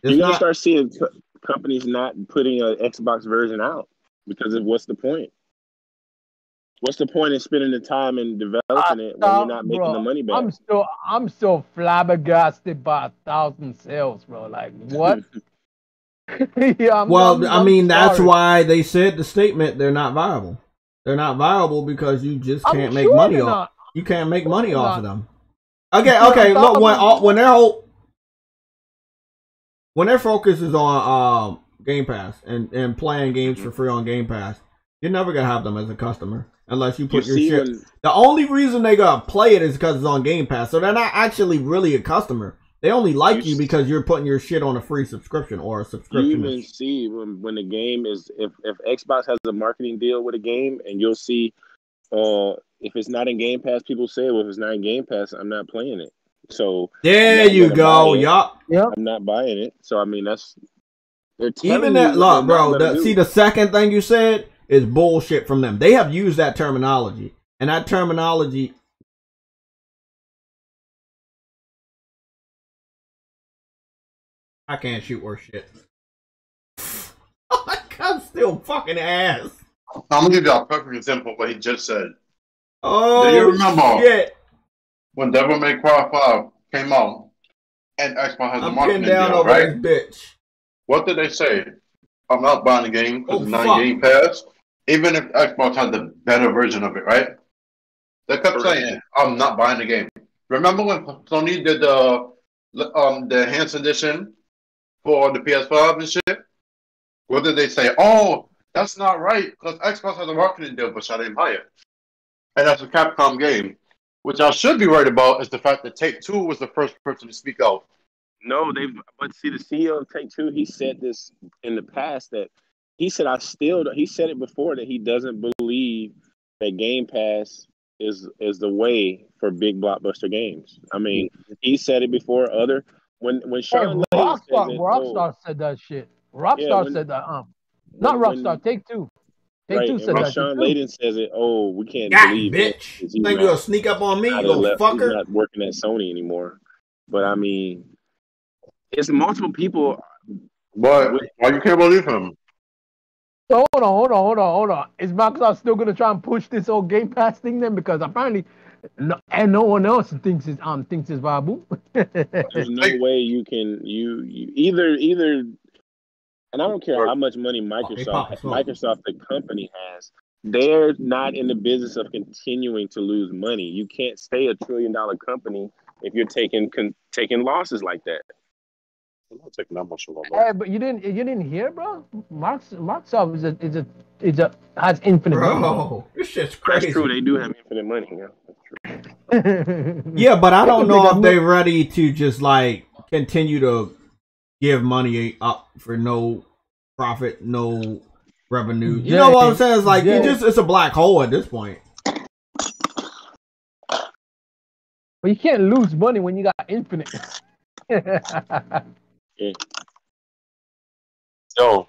You're gonna start seeing companies not putting an Xbox version out because of what's the point? What's the point in spending the time and developing it when you're not making the money back? I'm still flabbergasted by 1,000 sales, bro. Like what? Yeah, I mean, that's why they said the statement, they're not viable. They're not viable because you just can't make money off. You can't make money off of them. Okay. Look, when their focus is on Game Pass and playing games for free on Game Pass, you're never gonna have them as a customer unless you put your shit. The only reason they gonna play it is because it's on Game Pass, so they're not actually really a customer. They only like you because you're putting your shit on a free subscription or a subscription. You even see when the game is, if Xbox has a marketing deal with a game, and you'll see if it's not in Game Pass, people say, well, if it's not in Game Pass, I'm not playing it. So there you go. Yup. I'm not buying it. So I mean, even that. Look, bro. See, the second thing you said is bullshit from them. They have used that terminology, and that terminology I can't shoot worth shit. Oh my god, still fucking ass. I'm gonna give you a perfect example of what he just said. Oh, do you remember shit. when Devil May Cry 5 came out and Xbox has a marketing deal, right? This bitch. What did they say? I'm not buying the game because it's not Game Pass. Even if Xbox has the better version of it, right? They kept saying, I'm not buying the game. Remember when Sony did the enhanced edition for the PS5 and shit? What did they say? Oh, that's not right because Xbox has a marketing deal, but I didn't buy it. And that's a Capcom game. Which I should be worried about is the fact that Take-Two was the first person to speak out. No, but see, the CEO of Take-Two, he said this in the past that he said it before that he doesn't believe that Game Pass is the way for big blockbuster games. I mean, he said it before when Sean Rockstar said that shit. Rockstar said that. Not Rockstar, Take-Two. Take-Two said that Sean shit too. Layden says it. Oh, we can't believe bitch. You think you're gonna sneak up on me, you little fucker? He's not working at Sony anymore. But I mean, it's multiple people. But why you can't believe him? So hold on. Is Microsoft still gonna try and push this whole Game Pass thing then? Because apparently, no one else thinks it's viable. There's no way you can either. And I don't care how much money Microsoft, the company, has. They're not in the business of continuing to lose money. You can't stay $1 trillion company if you're taking losses like that. I'm not taking that much of a loss. Hey, but you didn't hear, bro? Microsoft has infinite money. Bro, this shit's crazy. That's true. They do have infinite money. Yeah, that's true. Yeah, but I don't know if they're ready to just like continue to give money up for no profit, no revenue. You know what I'm saying? It's like it's a black hole at this point. But you can't lose money when you got infinite. So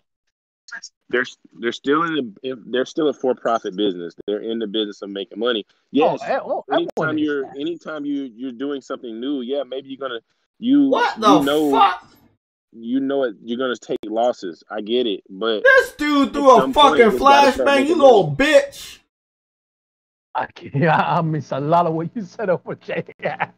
they're still a for-profit business. They're in the business of making money. Yes. Anytime you're doing something new, yeah, maybe you're gonna fuck? You know it. You're gonna take losses. I get it, but this dude threw a fucking flashbang. You little bitch. I miss a lot of what you said over Jay.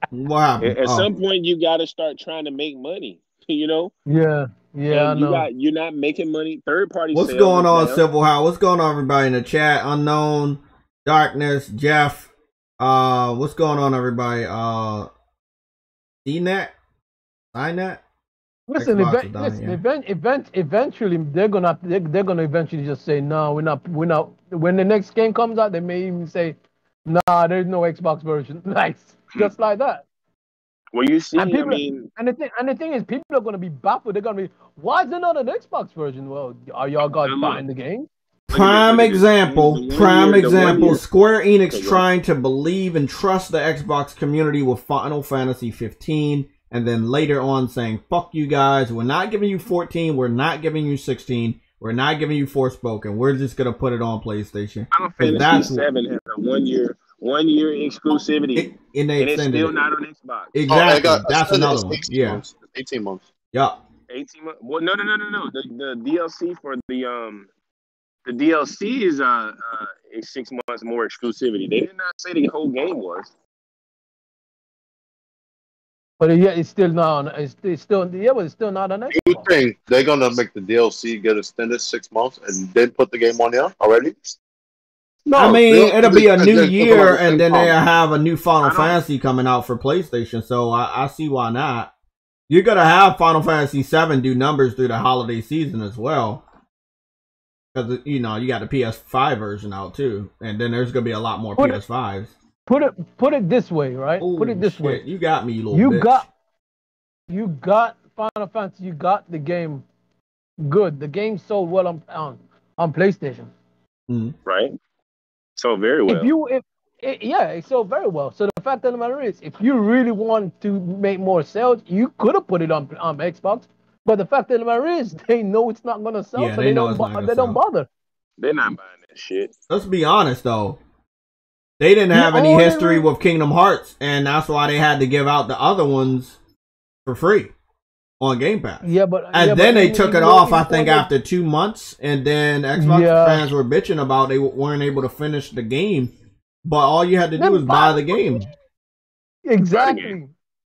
Wow. At some point, you got to start trying to make money. You know. Yeah. I know. You're not making money. Third party. What's going on, Civil How? What's going on, everybody in the chat? Unknown, Darkness, Jeff. What's going on, everybody? DNet, INET. Listen, eventually they're gonna eventually just say no, we're not. When the next game comes out, they may even say, nah, there's no Xbox version. Nice, just like that. Well, you see, and the thing is, people are gonna be baffled. They're gonna be, why is there not an Xbox version? Well, are y'all guys buying the game? Prime example. Square Enix trying to believe and trust the Xbox community with Final Fantasy 15. And then later on saying, fuck you guys, we're not giving you 14, we're not giving you 16, we're not giving you Forspoken, we're just going to put it on PlayStation. Final Fantasy 7 has a one year exclusivity, and it's still not on Xbox. Exactly, that's another one. Yeah. 18 months. Yeah. 18 months? Well, no. The DLC for the DLC is 6 months more exclusivity. They did not say the whole game was. But yeah, it's still not on. It's still not on Xbox. You think they're gonna make the DLC get extended 6 months and then put the game on there already? No, I mean it'll be a new year, and then they'll have a new Final Fantasy coming out for PlayStation. So I see why not. You're gonna have Final Fantasy 7 do numbers through the holiday season as well, because you got the PS5 version out too, and then there's gonna be a lot more PS5s. Put it this way, right? Ooh, put it this way. You got me, you little bitch. You got Final Fantasy. You got the game good. The game sold well on PlayStation. Mm-hmm. Right. So very well. It sold very well. So the fact of the matter is, if you really want to make more sales, you could have put it on Xbox. But the fact of the matter is, they know it's not going to sell, so they don't bother. They're not buying that shit. Let's be honest, though. They didn't have any history with Kingdom Hearts, and that's why they had to give out the other ones for free. on Game Pass. Yeah, but and then they took it off, I think, after 2 months, and then Xbox fans were bitching about they weren't able to finish the game, but all you had to do was buy the game. Exactly.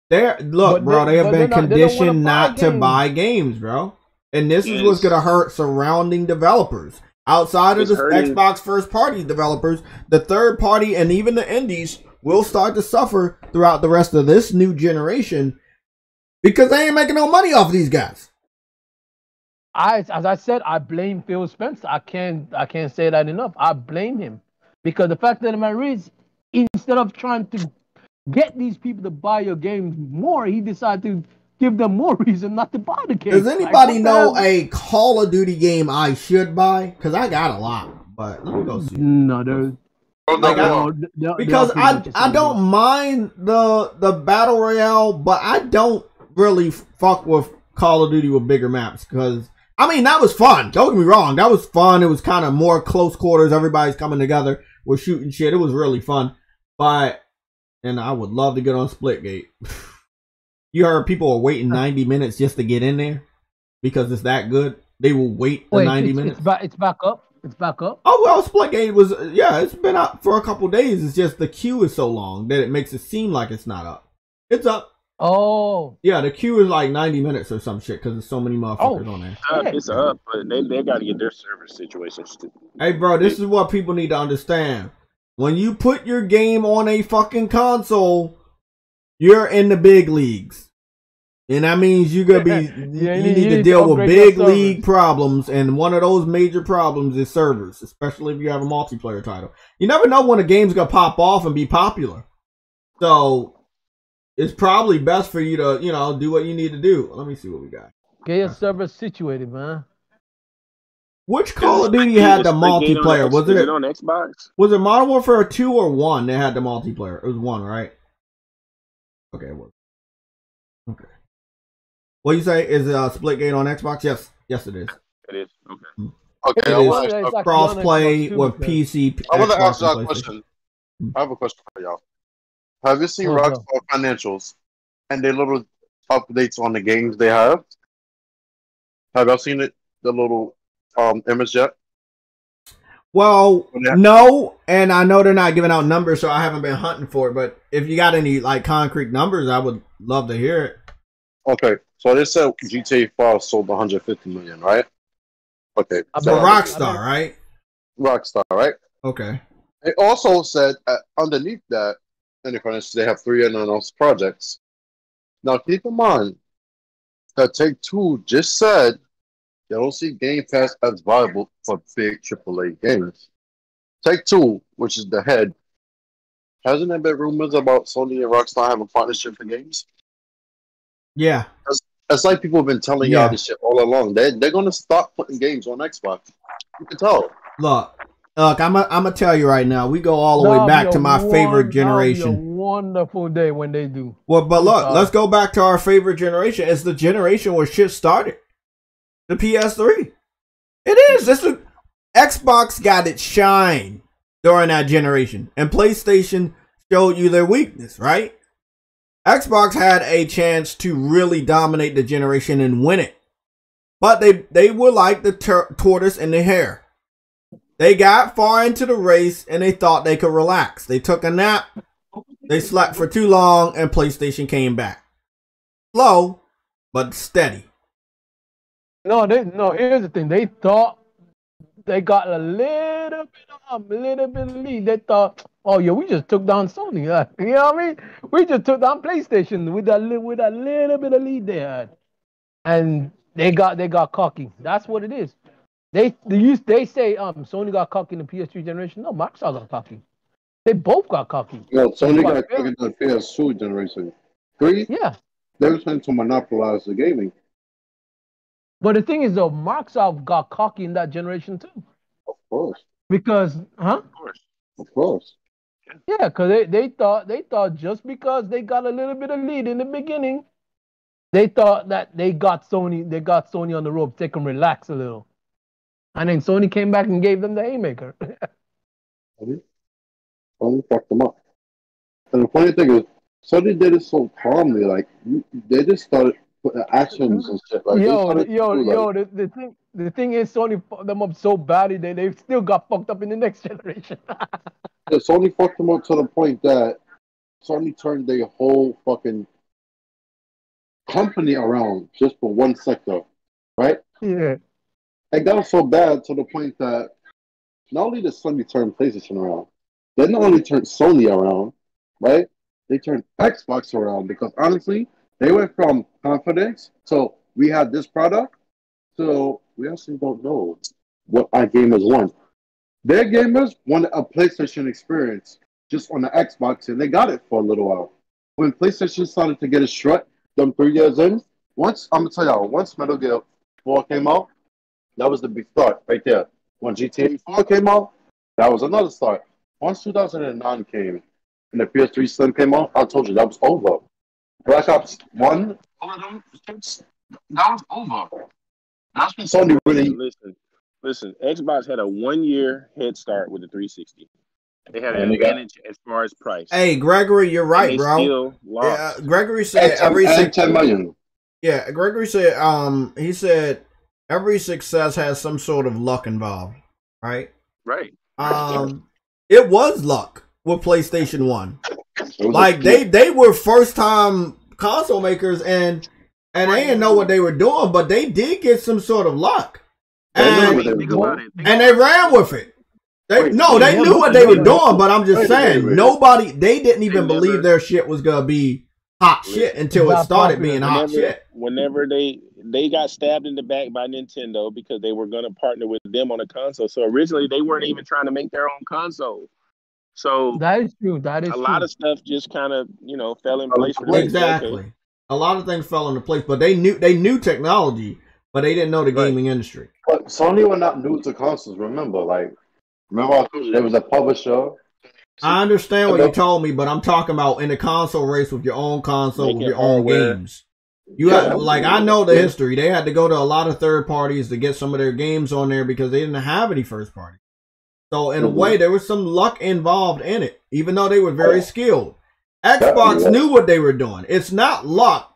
They have been conditioned not to buy games, bro. And this is what's gonna hurt surrounding developers. Outside of the Xbox first party developers, the third party and even the indies will start to suffer throughout the rest of this new generation because they ain't making no money off these guys. As I said, I blame Phil Spencer. I can't say that enough. I blame him because the fact that the matter is, instead of trying to get these people to buy your games more, he decided to give them more reason not to buy the game. Does anybody know a Call of Duty game I should buy? Because I got a lot, but let me go see. No, there's because I don't mind the battle royale, but I don't really fuck with Call of Duty with bigger maps. Because I mean that was fun. Don't get me wrong, that was fun. It was kind of more close quarters. Everybody's coming together. We're shooting shit. It was really fun, and I would love to get on Splitgate. You heard people are waiting 90 minutes just to get in there because it's that good. They will wait 90 minutes. It's back up. It's back up. Oh well, Splitgate was it's been up for a couple days. It's just the queue is so long that it makes it seem like it's not up. It's up. Oh. Yeah, the queue is like 90 minutes or some shit because there's so many motherfuckers on there. It's up, but they got to get their server situation. Hey, bro, this is what people need to understand. When you put your game on a fucking console, you're in the big leagues. And that means you're gonna be you need to deal with big league problems, and one of those major problems is servers, especially if you have a multiplayer title. You never know when a game's gonna pop off and be popular. So it's probably best for you to, do what you need to do. Let me see what we got. Get your server situated, man. Which Call of Duty had the multiplayer? Was it on Xbox? Was it Modern Warfare 2 or 1 that had the multiplayer? It was 1, right? Okay, it was. Okay. What you say? Is Splitgate on Xbox? Yes, it is. It is. Okay. Okay. It is cross-play with PC. I want to ask y'all a question. I have a question for y'all. Have you seen Rockstar financials and their little updates on the games they have? Have y'all seen it? The little image yet? Well, no, and I know they're not giving out numbers, so I haven't been hunting for it. But if you got any concrete numbers, I would love to hear it. Okay, so they said GTA 5 sold 150 million, right? Okay, so Rockstar, right? Rockstar, right? Okay. They also said underneath that, in the financials, they have 3 unannounced projects. Now, keep in mind that Take-Two just said they don't see Game Pass as viable for big AAA games. Take-Two, which is the head, hasn't there been rumors about Sony and Rockstar having partnership for games? Yeah. It's like people have been telling y'all this shit all along. They're going to stop putting games on Xbox. You can tell. Look, I'm gonna tell you right now. We go all the way back to my favorite generation. It'll be a wonderful day when they do. Well, but look, let's go back to our favorite generation. It's the generation where shit started. The PS3. It is. Xbox got its shine during that generation, and PlayStation showed you their weakness, right? Xbox had a chance to really dominate the generation and win it. But they were like the tortoise and the hare. They got far into the race and they thought they could relax. They took a nap. They slept for too long and PlayStation came back. Slow, but steady. No, here's the thing. They thought they got a little bit of lead. They thought, oh yeah, we just took down Sony. You know what I mean? We just took down PlayStation with a little bit of lead they had, and they got cocky. That's what it is. They say Sony got cocky in the PS3 generation. No, Microsoft got cocky. They both got cocky. No, Sony got cocky in the PS2 generation. 3? Yeah. They were trying to monopolize the gaming. But the thing is, though, Microsoft got cocky in that generation too. Of course. Because, Of course. Yeah, because they thought just because they got a little bit of lead in the beginning, they thought that they got Sony on the ropes. They can relax a little. And then Sony came back and gave them the haymaker. Sony fucked them up. And the funny thing is, Sony did it so calmly. Like, they just started actions and shit. Like, the thing is, Sony fucked them up so badly that they still got fucked up in the next generation. yeah, Sony fucked them up to the point that Sony turned their whole fucking company around just for one sector, right? Yeah. It got so bad to the point that not only did Sony turn PlayStation around, they not only turned Sony around, right? They turned Xbox around because honestly, they went from confidence to we had this product, so we actually don't know what our gamers want. Their gamers wanted a PlayStation experience just on the Xbox, and they got it for a little while. When PlayStation started to get a strut, them 3 years in, once I'm gonna tell y'all, once Metal Gear 4 came out, that was the big start right there. When GTA 4 came out, that was another start. Once 2009 came and the PS3 Slim came out, I told you that was over. Black Ops 1, all of them, that was over. That's when Sony really. Listen. Xbox had a 1 year head start with the 360. They had an advantage as far as price. Hey, Gregory, you're right, bro. Still lost. Yeah, Gregory said every 10 million. Yeah, Gregory said he said every success has some sort of luck involved, right? Right. It was luck with PlayStation 1. Like they were first time console makers and they didn't know what they were doing, but they did get some sort of luck. And they ran with it. They knew what they were doing, but I'm just saying, they didn't even believe their shit was gonna be hot shit until it started being hot shit. Whenever they got stabbed in the back by Nintendo because they were gonna partner with them on a console. So originally they weren't even trying to make their own console. So that is true. A lot of stuff just kind of fell in place for them. Exactly. Okay. A lot of things fell into place, but they knew technology, but they didn't know the gaming industry. But Sony were not new to consoles. Remember I told you there was a publisher. I understand what you told me, but I'm talking about in the console race with your own console, with your own games. You had, I know the history. They had to go to a lot of third parties to get some of their games on there because they didn't have any first party. So in a way, there was some luck involved in it, even though they were very skilled. Xbox knew what they were doing. It's not luck.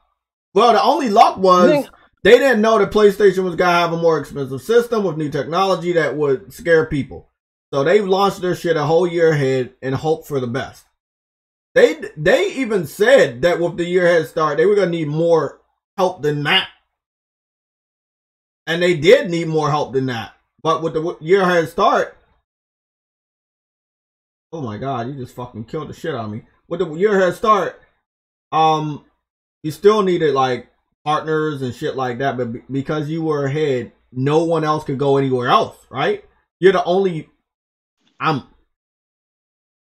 Well, the only luck was they didn't know that PlayStation was going to have a more expensive system with new technology that would scare people. So they launched their shit a whole year ahead and hoped for the best. They even said that with the year head start, they were going to need more help than that. And they did need more help than that. But with the year head start, oh my God, you just fucking killed the shit out of me. With the year head start, you still needed partners and shit like that. But because you were ahead, no one else could go anywhere else, right? You're the only... I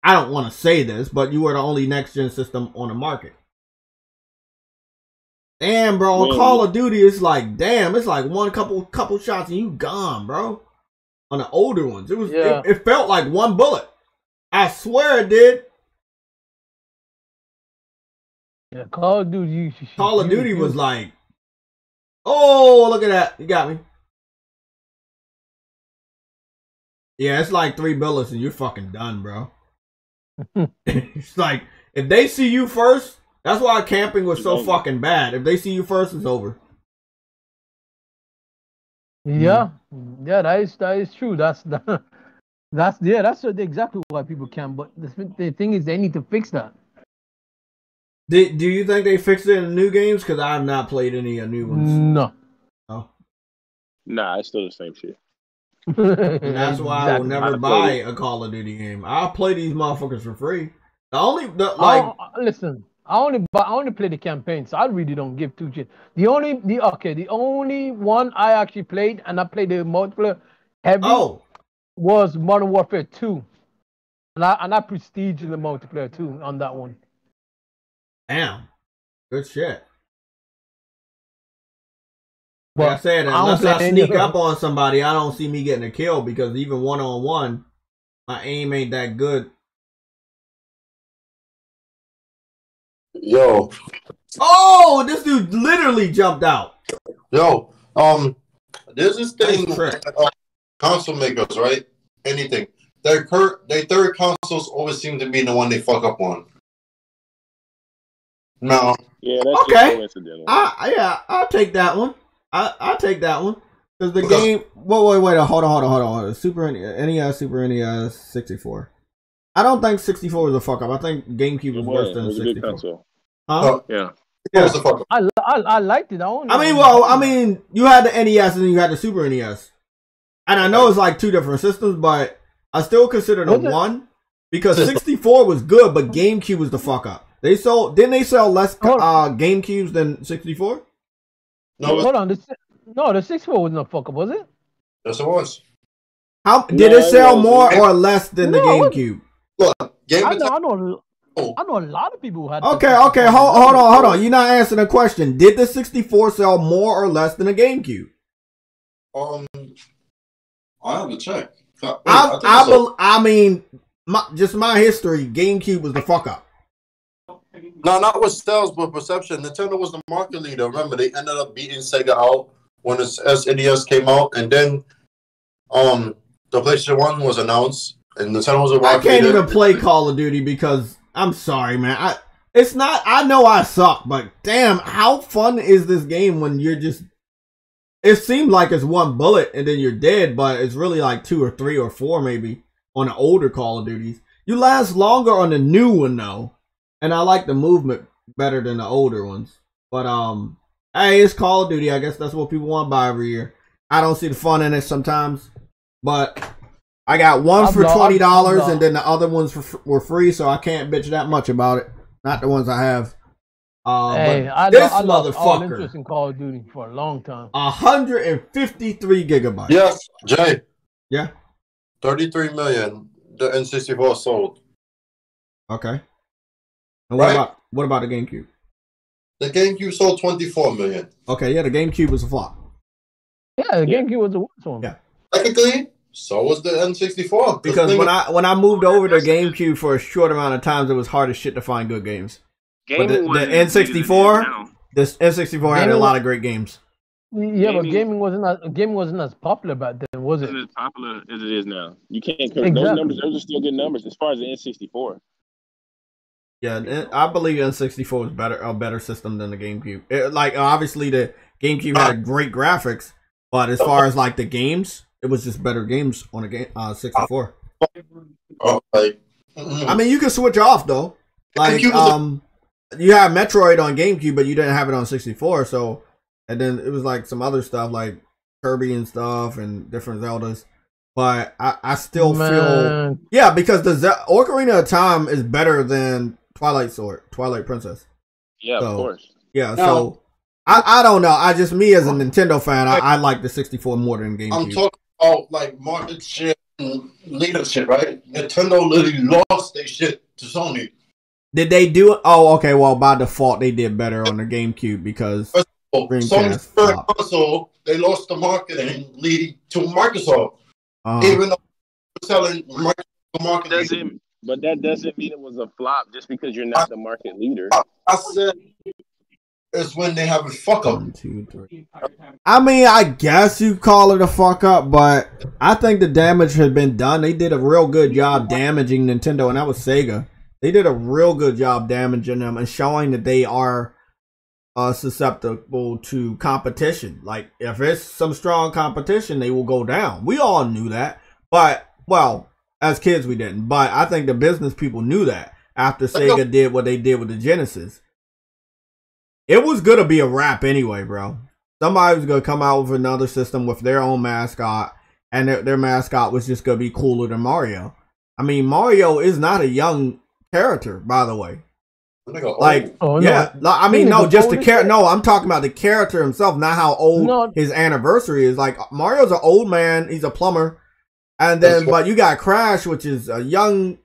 don't want to say this, but you were the only next-gen system on the market. Damn, bro, on Call of Duty, it's damn, it's one couple shots and you gone, bro. On the older ones, it felt like one bullet. I swear it did. Yeah, Call of Duty. Call of Duty was oh, look at that, you got me. Yeah, it's 3 bullets and you're fucking done, bro. It's if they see you first, that's why camping was so fucking bad. If they see you first, it's over. Yeah, that is true. That's exactly why people camp. But the thing is, they need to fix that. Do you think they fixed it in the new games? Because I have not played any new ones. No. Oh. Nah, it's still the same shit. And that's why I will never buy a Call of Duty game. I'll play these motherfuckers for free. Listen, I only play the campaign, so I really don't give two shit. The only one I actually played, and I played the multiplayer heavy, was Modern Warfare 2, and I prestige the multiplayer too on that one. Damn, good shit. But like I said, unless I sneak up on somebody, I don't see me getting a kill because even one-on-one, my aim ain't that good. Yo. Oh, this dude literally jumped out. Yo, there's this thing, console makers, right? Anything. Their third consoles always seem to be the one they fuck up on. No. Yeah, that's just Okay. coincidental. Yeah, I'll take that one. I'll take that one. Because the game... Wait, hold on. Super NES, Super NES, 64. I don't think 64 was a fuck up. I think GameCube was worse than 64. It was a good console. Huh? Yeah. Yeah. I liked it. I mean, you had the NES and then you had the Super NES. And I know it's like two different systems, but I still consider them one. Because 64 was good, but GameCube was the fuck up. Didn't they sell less GameCubes than 64? No, hold on. The 64 wasn't a fuck up, was it? Yes, it was. Did it sell more or less than the GameCube? Look, I know a lot of people who had. Okay. Hold on. You're not answering the question. Did the 64 sell more or less than the GameCube? I have to check. I mean, just my history. GameCube was the fuck up. No, not with sales, but perception. Nintendo was the market leader. Remember, they ended up beating Sega out when the SNES came out, and then the PlayStation 1 was announced, and Nintendo was a market leader. I can't even play Call of Duty because I'm sorry, man. It's not. I know I suck, but damn, how fun is this game when you're just? It seems like it's one bullet and then you're dead, but it's really like 2 or 3 or 4 maybe on the older Call of Duties. You last longer on the new one though. And I like the movement better than the older ones. But, hey, it's Call of Duty. I guess that's what people want to buy every year. I don't see the fun in it sometimes. But I got one for $20 and then the other ones were free, so I can't bitch that much about it. Not the ones I have. Hey, I lost all interest in Call of Duty for a long time. 153 gigabytes. Yes, Jay. Yeah. 33 million. The N64 sold. Okay. And what about the GameCube? The GameCube sold 24 million. Okay, yeah, the GameCube was a flop. Yeah, the GameCube was the worst one. Yeah. Technically, so was the N64. Because when I moved over to GameCube for a short amount of times, it was hard as shit to find good games. But the N64, this N64 had a lot of great games. Yeah, but gaming wasn't as popular back then, was it? It wasn't as popular as it is now. You can't compare those numbers. Those are still good numbers as far as the N64. Yeah, I believe N64 was a better system than the GameCube. Obviously, the GameCube had great graphics, but as far as like the games, it was just better games on the 64. I mean, you can switch off though. Like, you had Metroid on GameCube, but you didn't have it on 64. So, and then it was like some other stuff like Kirby and stuff and different Zeldas. But I still feel because the Ocarina of Time is better than Twilight Princess. Yeah, of course. Yeah, so I don't know. Me as a Nintendo fan, I like the 64 more than GameCube. I'm talking about like market share and leadership, right? Nintendo literally lost their shit to Sony. Did they do it? Oh, okay. Well, by default, they did better on the GameCube because Sony's third console, they lost the marketing lead to Microsoft. Even though they're selling marketing. But that doesn't mean it was a flop just because you're not the market leader. I said it's when they have a fuck up. 1, 2, 3. I mean, I guess you call it a fuck up, but I think the damage has been done. They did a real good job damaging Nintendo, and that was Sega. They did a real good job damaging them and showing that they are susceptible to competition. Like, if it's some strong competition, they will go down. We all knew that. But, well, as kids, we didn't. But I think the business people knew that after Sega did what they did with the Genesis. It was going to be a wrap anyway, bro. Somebody was going to come out with another system with their own mascot, and their mascot was just going to be cooler than Mario. I mean, Mario is not a young character, by the way. Like, I mean, no, just the character. No, I'm talking about the character himself, not how old his anniversary is. Like, Mario's an old man. He's a plumber. And then, but you got Crash, which is a young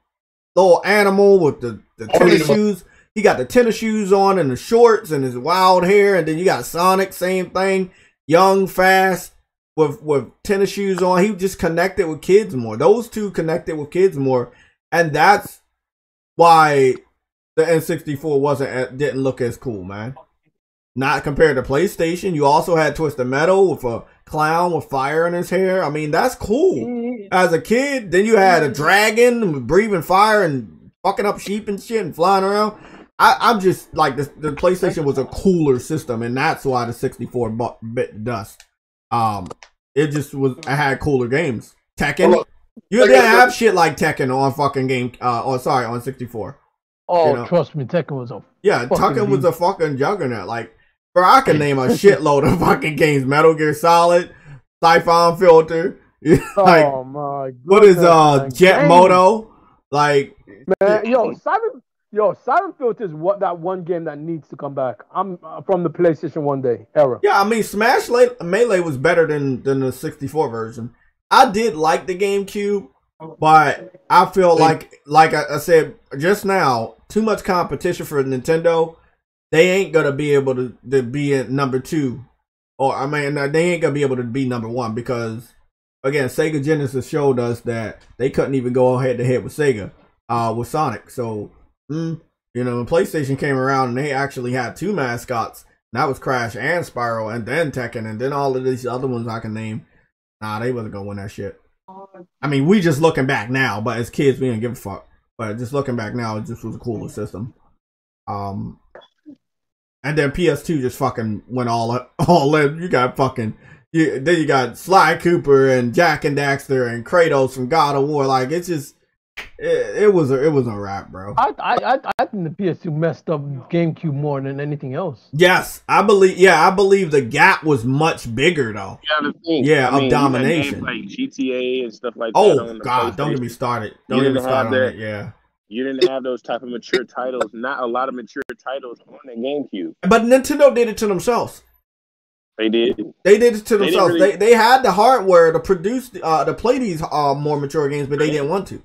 little animal with the tennis shoes. He got the tennis shoes on and the shorts and his wild hair. And then you got Sonic, same thing. Young, fast, with tennis shoes on. He just connected with kids more. Those two connected with kids more. And that's why the N64 didn't look as cool, man. Not compared to PlayStation. You also had Twisted Metal with a clown with fire in his hair. I mean, that's cool. As a kid, then you had a dragon breathing fire and fucking up sheep and shit and flying around. I'm just like the PlayStation was a cooler system, and that's why the 64-bit dust. It just was. I had cooler games. Tekken. You didn't have shit like Tekken on fucking game. On 64. Oh, you know? Trust me, Tekken was a Tekken was a fucking juggernaut. Like, bro, I can name a shitload of fucking games. Metal Gear Solid, Siphon Filter. Like, oh my god. What is Jet Moto? Like, man, Siphon Filter is that one game that needs to come back. I'm from the PlayStation 1 day era. Yeah, I mean, Smash Melee was better than the 64 version. I did like the GameCube, but I feel like I said just now, too much competition for Nintendo. They ain't gonna be able to be at number 2, or I mean, they ain't gonna be able to be number 1 because, again, Sega Genesis showed us that they couldn't even go head to head with Sega, with Sonic. So, when PlayStation came around and they actually had 2 mascots, and that was Crash and Spyro, and then Tekken, and then all of these other ones I can name. Nah, they wasn't gonna win that shit. I mean, we just looking back now, but as kids, we didn't give a fuck. But just looking back now, it just was a cooler system. And then PS2 just fucking went all in. You got then you got Sly Cooper and Jack and Daxter and Kratos from God of War. Like, it's just it was a wrap, bro. I think the PS2 messed up GameCube more than anything else. Yes, I believe the gap was much bigger though. Of domination, like GTA and stuff like that. Oh God, don't get me started. Don't get me started on it. Yeah. You didn't have those type of mature titles. Not a lot of mature titles on the GameCube. But Nintendo did it to themselves. They did. They did it to themselves. They had the hardware to produce to play these more mature games, but they didn't want to.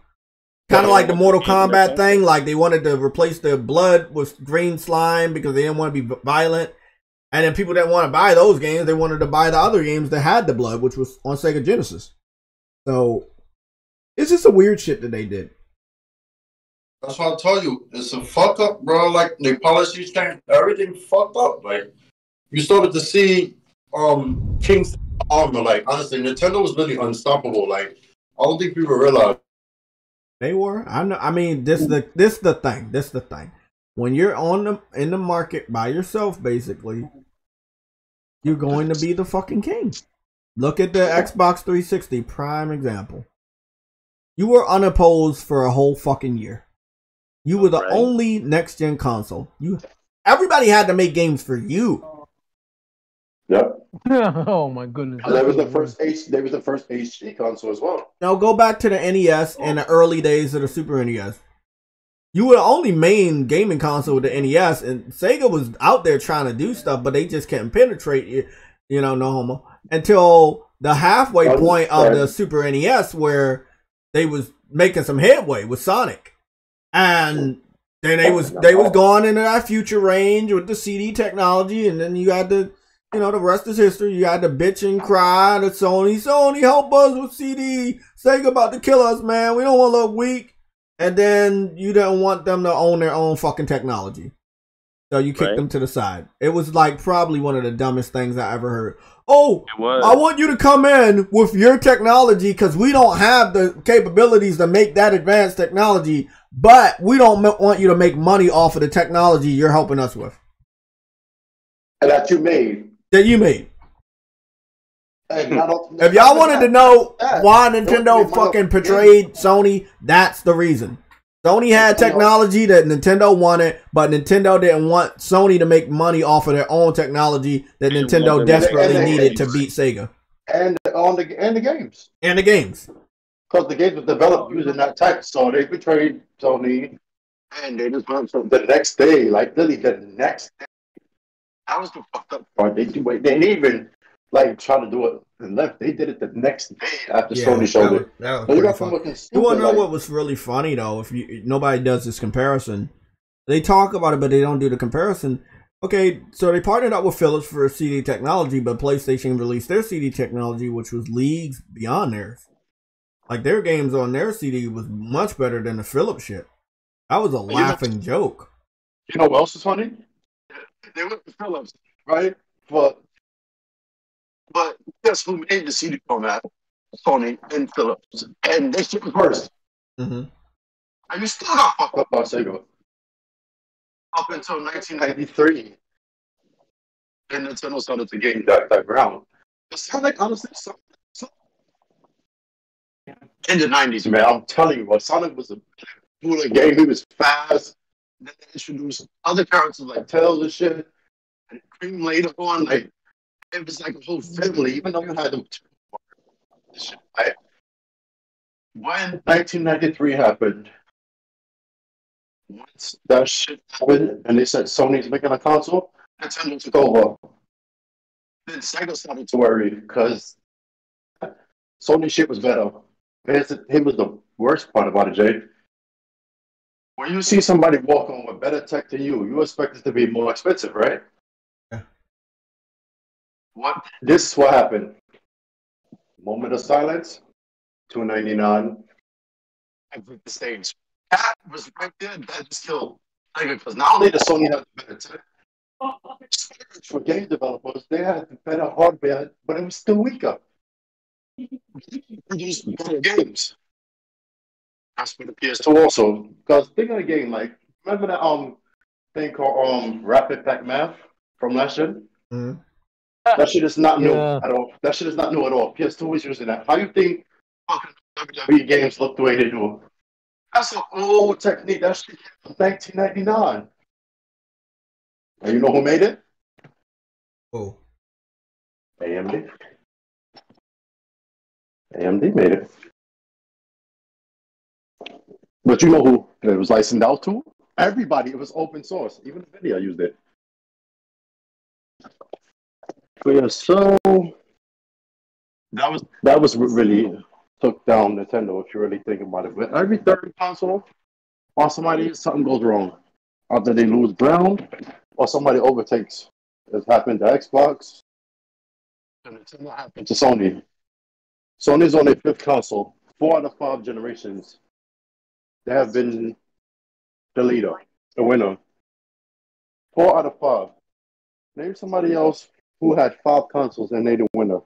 Kind of like the Mortal Kombat thing. Like, they wanted to replace the blood with green slime because they didn't want to be violent. And then people didn't want to buy those games. They wanted to buy the other games that had the blood, which was on Sega Genesis. So it's just a weird shit that they did. That's what I tell you. It's a fuck up, bro. Like, the policies changed. Everything fucked up. Like, you started to see King's Armor. Like, honestly, Nintendo was really unstoppable. Like, I don't think people realize. They were. I know. I mean, this the thing. When you're in the market by yourself, basically, you're going to be the fucking king. Look at the Xbox 360, prime example. You were unopposed for a whole fucking year. You were the only next gen console. Everybody had to make games for you. Yep. Oh my goodness. That was the first HD console as well. Now go back to the NES and the early days of the Super NES. You were the only main gaming console with the NES, and Sega was out there trying to do stuff, but they just couldn't penetrate it, no homo, until the halfway point of the Super NES where they was making some headway with Sonic. And then they was going into that future range with the CD technology, and then you had the rest is history. You had to bitch and cry to Sony, help us with CD. Sega about to kill us, man. We don't want to look weak. And then you didn't want them to own their own fucking technology. So you kicked them to the side. It was like probably one of the dumbest things I ever heard. Oh, I want you to come in with your technology because we don't have the capabilities to make that advanced technology, but we don't want you to make money off of the technology you're helping us with. And that you made. If y'all wanted to know why Nintendo fucking betrayed Sony, that's the reason. Sony had technology that Nintendo wanted, but Nintendo didn't want Sony to make money off of their own technology that Nintendo desperately needed to beat Sega. And the games. And the games. Because the games were developed using that tech, so they betrayed Sony, and they just went the next day, like literally the next day. That was the fucked up part. They didn't even try to do it and left. They did it the next day after Sony showed it. That was pretty funny. You want to know what was really funny though? If nobody does this comparison, they talk about it, but they don't do the comparison. Okay, so they partnered up with Philips for CD technology, but PlayStation released their CD technology, which was leagues beyond theirs. Like, their games on their CD was much better than the Philips shit. That was a laughing joke. You know what else is funny? They went to Philips, right? But guess who made the CD format? Sony and Philips. And they shipped first. Mm-hmm. And you still got fucked up by Sega. up until 1993, and Nintendo started to gain that ground. But Sonic, honestly, in the 90s, man, I'm telling you, Sonic was a cooler game. He was fast. Then they introduced other characters like Tails and shit, and Cream later on. Like, it was like a whole family, even though you had them. Right? When 1993 happened, once that shit happened, and they said Sony's making a console, Nintendo took over. Then Sega started to worry because Sony shit was better. Here was the worst part about it, Jay. When you see somebody walk on with better tech than you expect it to be more expensive, right? Yeah. This is what happened. Moment of silence, $299. Exit the stage. That was right there. That just killed Sega because not only does Sony have the better tech, for game developers, they had the better hardware, but it was still weaker. Produce better games. That's for the PS2 also. Because think of the game, like, remember that thing called Rapid Pack Math from last gen? Mm-hmm. That shit is not new at all. That shit is not new at all. PS2 was using that. How you think WWE games look the way they do? That's an old technique. That shit came from 1999. And you know who made it? Oh. AMD. AMD made it. But you know who it was licensed out to? Everybody. It was open source. Even NVIDIA used it. But yeah, so that was what really took down Nintendo, if you really think about it. But every third console, or something goes wrong. Either they lose ground, or somebody overtakes. It happened to Xbox, and it's not happened to Sony. Sony's on their fifth console. 4 out of 5 generations, they have been the leader, the winner. 4 out of 5. Name somebody else who had 5 consoles and they the winner.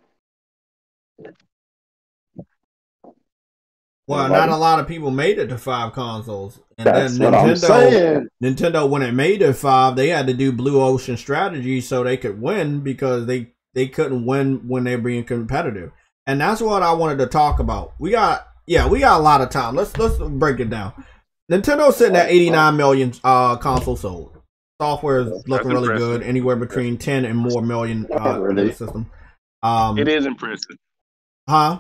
Well, Anybody? not a lot of people made it to 5 consoles. And That's then what I'm saying. Nintendo, when it made it 5, they had to do Blue Ocean strategy so they could win because they couldn't win when they were being competitive. And that's what I wanted to talk about. We got a lot of time. Let's break it down. Nintendo's sitting at 89 million consoles sold. Software is looking really good, anywhere between 10 and more million in the system. It is impressive. Huh?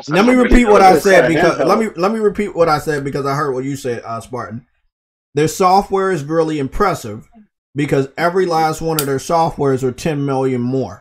Let me repeat what I said because let me repeat what I said because I heard what you said, Spartan. Their software is really impressive because every last one of their softwares are 10 million more.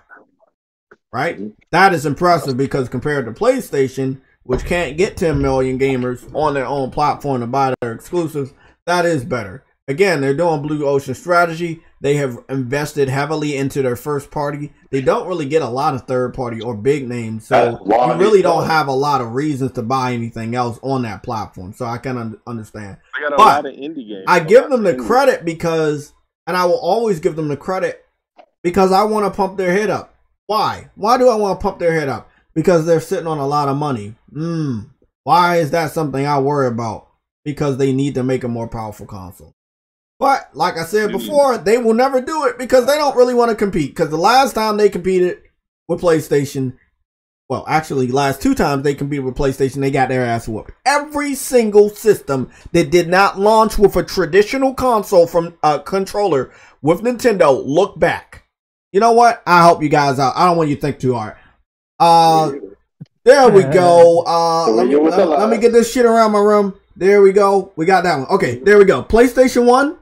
Right? That is impressive because compared to PlayStation, which can't get 10 million gamers on their own platform to buy their exclusives, that is better. Again, they're doing Blue Ocean strategy. They have invested heavily into their first party. They don't really get a lot of third party or big names, so you really don't have a lot of reasons to buy anything else on that platform. So I can understand. I got a lot of indie games. I give them the credit because, and I will always give them the credit because I want to pump their head up. Why? Why do I want to pump their head up? Because they're sitting on a lot of money. Why is that something I worry about? Because they need to make a more powerful console. But, like I said before, they will never do it because they don't really want to compete. Because the last time they competed with PlayStation, well, actually, last 2 times they competed with PlayStation, they got their ass whooped. Every single system that did not launch with a traditional console from a controller with Nintendo, look back. You know what? I help you guys out. I don't want you to think too hard. There we go. Let me get this shit around my room. There we go. We got that one. Okay, there we go. PlayStation 1,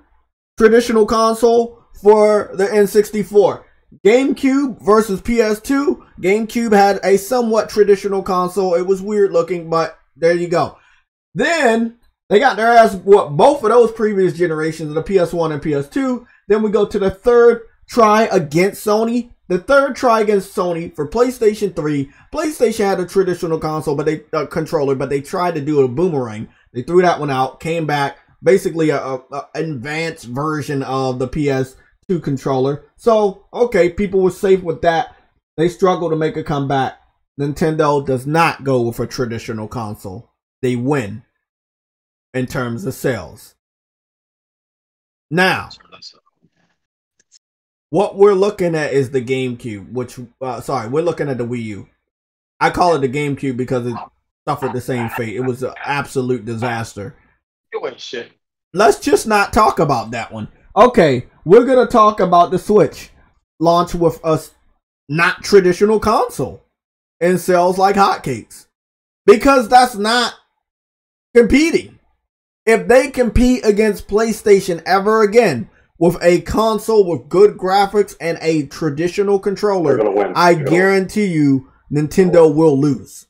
traditional console for the N64. GameCube versus PS2. GameCube had a somewhat traditional console. It was weird looking, but there you go. Then they got their ass whooped both of those previous generations of the PS1 and PS2. Then we go to the third try against Sony. The third try against Sony for PlayStation 3. PlayStation had a traditional console, but controller, but they tried to do a boomerang. They threw that one out, came back, basically a advanced version of the PS2 controller. So, okay, people were safe with that. They struggled to make a comeback. Nintendo does not go with a traditional console. They win in terms of sales. Now, what we're looking at is the GameCube, which, sorry, we're looking at the Wii U. I call it the GameCube because it suffered the same fate. It was an absolute disaster. You ain't shit. Let's just not talk about that one. Okay, we're going to talk about the Switch. Launch with a not traditional console and sells like hotcakes. Because that's not competing. If they compete against PlayStation ever again with a console with good graphics and a traditional controller, I guarantee you Nintendo will lose.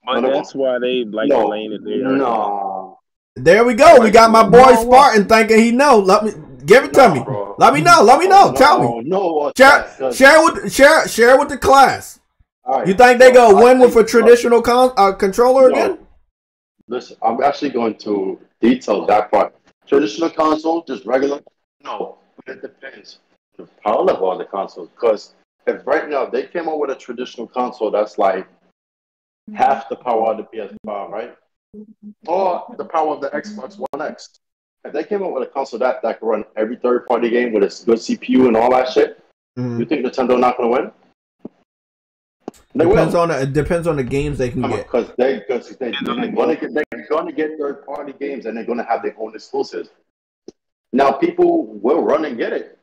But that's why they like laying it there. No. There we go. We got my boy Spartan thinking he know. Let me give it to me. Bro. Let me know. Let me know. Tell me. No. Share with the class. Right, you think they go win with a traditional controller again? Listen, I'm actually going to detail that part. Traditional console, just regular? No, but it depends on the power level of the console. Because if right now they came out with a traditional console that's like half the power of the PS5, right? Or the power of the Xbox One X. If they came out with a console that can run every third-party game with a good CPU and all that shit, you think Nintendo not going to win? It depends on the games they can get. Because they're going to get third-party games and they're going to have their own exclusives. Now, people will run and get it.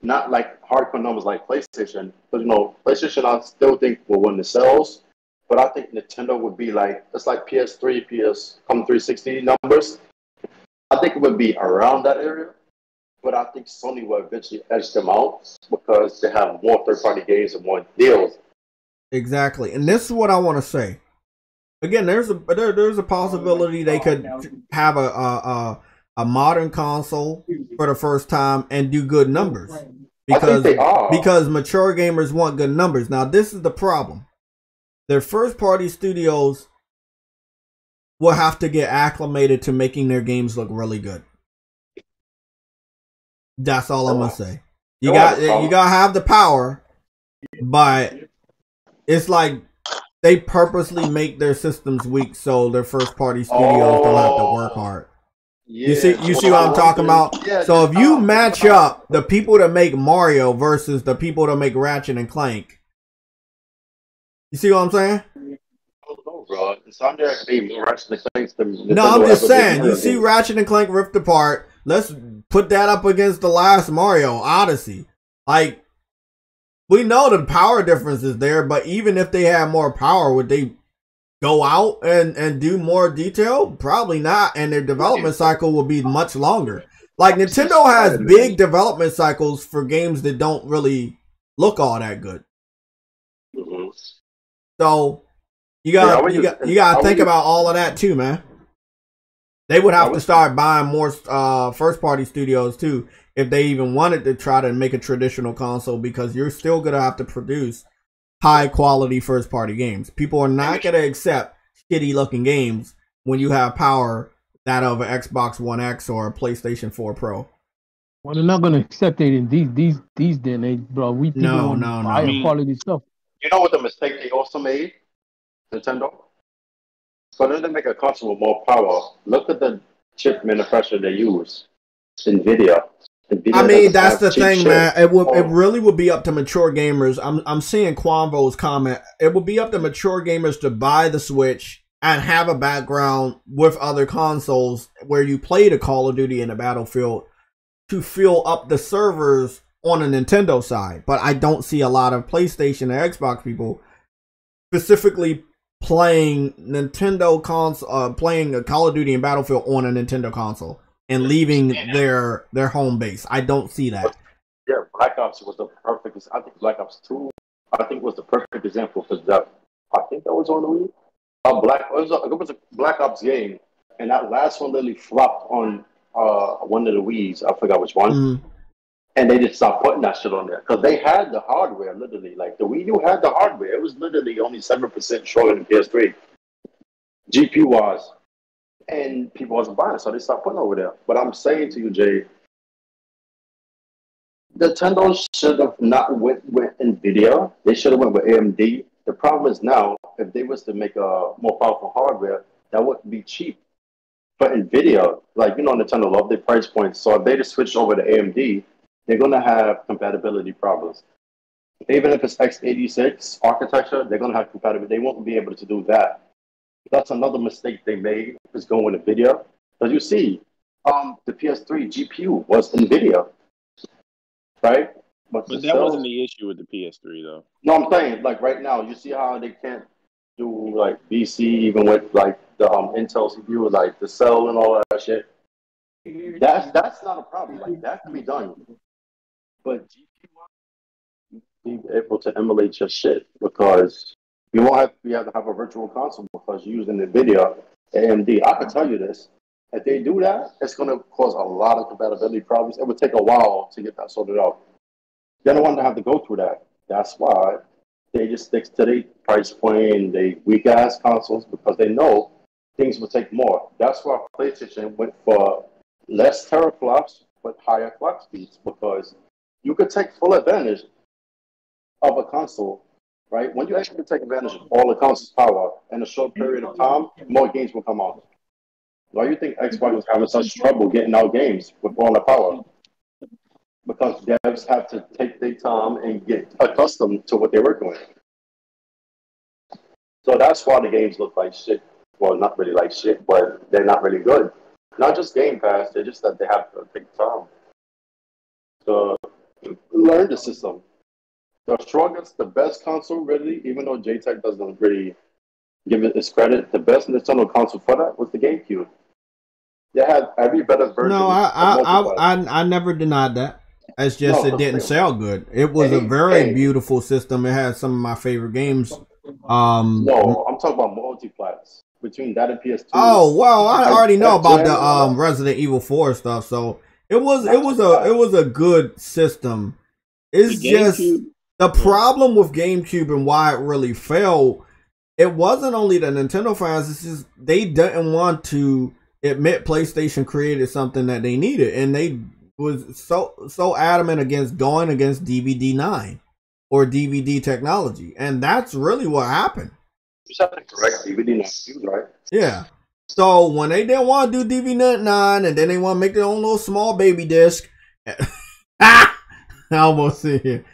Not like hardcore numbers like PlayStation. But, PlayStation, I still think will win the sales. But I think Nintendo would be like, it's like PS3, 360 numbers. I think it would be around that area. But I think Sony will eventually edge them out because they have more third-party games and more deals. Exactly, and this is what I want to say. Again, there's a possibility they could have a modern console for the first time and do good numbers because mature gamers want good numbers. Now, this is the problem. Their first-party studios will have to get acclimated to making their games look really good. That's all I'm gonna say. You gotta have the power, but it's like they purposely make their systems weak so their first party studios don't have to work hard. Yeah. You see what I'm talking about? Yeah, so if you match up the people that make Mario versus the people that make Ratchet and Clank, you see what I'm saying? Bro. It's on there. No, I'm just saying. You see Ratchet and Clank ripped apart. Let's put that up against the last Mario Odyssey. Like, we know the power difference is there, but even if they had more power, would they go out and do more detail? Probably not, and their development cycle will be much longer. Like, Nintendo has big development cycles for games that don't really look all that good. So you gotta think about all of that too, man. They would have to start buying more first party studios too if they even wanted to try to make a traditional console, because you're still gonna have to produce high quality first party games. People are not gonna accept shitty looking games when you have power that of an Xbox One X or a PlayStation 4 Pro. Well, they're not gonna accept it in these day and age, bro. We people want higher quality stuff. You know what the mistake they also made, Nintendo? So then they make a console with more power. Look at the chip manufacturer they use, NVIDIA. I mean, that's the thing, man. It really would be up to mature gamers. I'm seeing Quanvo's comment. It would be up to mature gamers to buy the Switch and have a background with other consoles where you play the Call of Duty and the Battlefield to fill up the servers on a Nintendo side. But I don't see a lot of PlayStation or Xbox people specifically playing Nintendo console, playing a Call of Duty and Battlefield on a Nintendo console and leaving their home base. I don't see that. Yeah, Black Ops was the perfect. I think Black Ops 2, was the perfect example because that. I think that was on the Wii. It was a Black Ops game, and that last one literally flopped on one of the Wiis. I forgot which one. And they just stopped putting that shit on there because they had the hardware, literally. Like, the Wii U had the hardware. It was literally only 7% shorter than PS3, GPU-wise. And people wasn't buying it, so they stopped putting it over there. But I'm saying to you, Jay, Nintendo should have not went with NVIDIA. They should have went with AMD. The problem is now, if they was to make a more powerful hardware, that wouldn't be cheap. for NVIDIA, like, Nintendo love their price points. So if they just switch over to AMD, they're going to have compatibility problems. Even if it's x86 architecture, they're going to have compatibility. They won't be able to do that. That's another mistake they made, is going with NVIDIA. Because you see, the PS3 GPU was NVIDIA, right? But that wasn't the issue with the PS3, though. No, I'm saying, like, right now, you see how they can't do, like, VC, even with, like, the Intel CPU, like, the cell and all that shit. That's not a problem. Like, that can be done. But GPU, be able to emulate your shit, because you have to have a virtual console because you're using NVIDIA, AMD. I can tell you this. If they do that, it's going to cause a lot of compatibility problems. It would take a while to get that sorted out. They don't want to have to go through that. That's why they just stick to their price point and they weak ass consoles, because they know things will take more. That's why PlayStation went for less teraflops but higher clock speeds, because you could take full advantage of a console, right? When you actually take advantage of all the console's power in a short period of time, more games will come out. Why do you think Xbox was having such trouble getting out games with all the power? Because devs have to take their time and get accustomed to what they're working with. So that's why the games look like shit. Well, not really like shit, but they're not really good. Not just Game Pass, they're just that they have to take time to learn the system. The strongest, the best console, really, even though JayTech doesn't really give it its credit, the best Nintendo console for that was the GameCube. They had every better version. No, I never denied that. It's just it didn't sell good. It was a very beautiful system. It had some of my favorite games. No, I'm talking about multiplats between that and PS2. Oh well, I already know about the Resident Evil 4 stuff. So it was a good system. It's just the problem with GameCube and why it really failed. It wasn't only the Nintendo fans. It's just they didn't want to admit PlayStation created something that they needed, and they was so adamant against going against DVD 9 or DVD technology, and that's really what happened. You said the correct DVD 9, right? Yeah. So when they didn't want to do DVD 9, and then they want to make their own little small baby disc, I almost see here.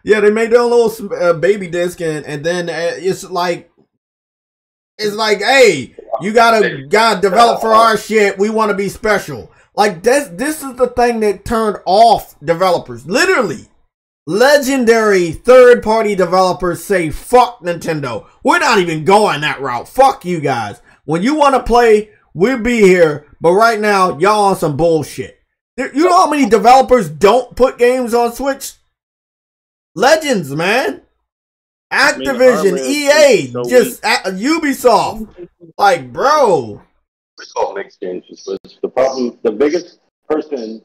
Yeah, they made their own little baby disc, and then it's like, hey, you gotta develop for our shit. We want to be special. Like this is the thing that turned off developers. Literally, legendary third-party developers say, "Fuck Nintendo. We're not even going that route. Fuck you guys. When you want to play, we'll be here. But right now, y'all on some bullshit." You know how many developers don't put games on Switch? Legends, man. Activision, EA, just Ubisoft. Like, bro. Ubisoft makes games for Switch. The problem, the biggest person,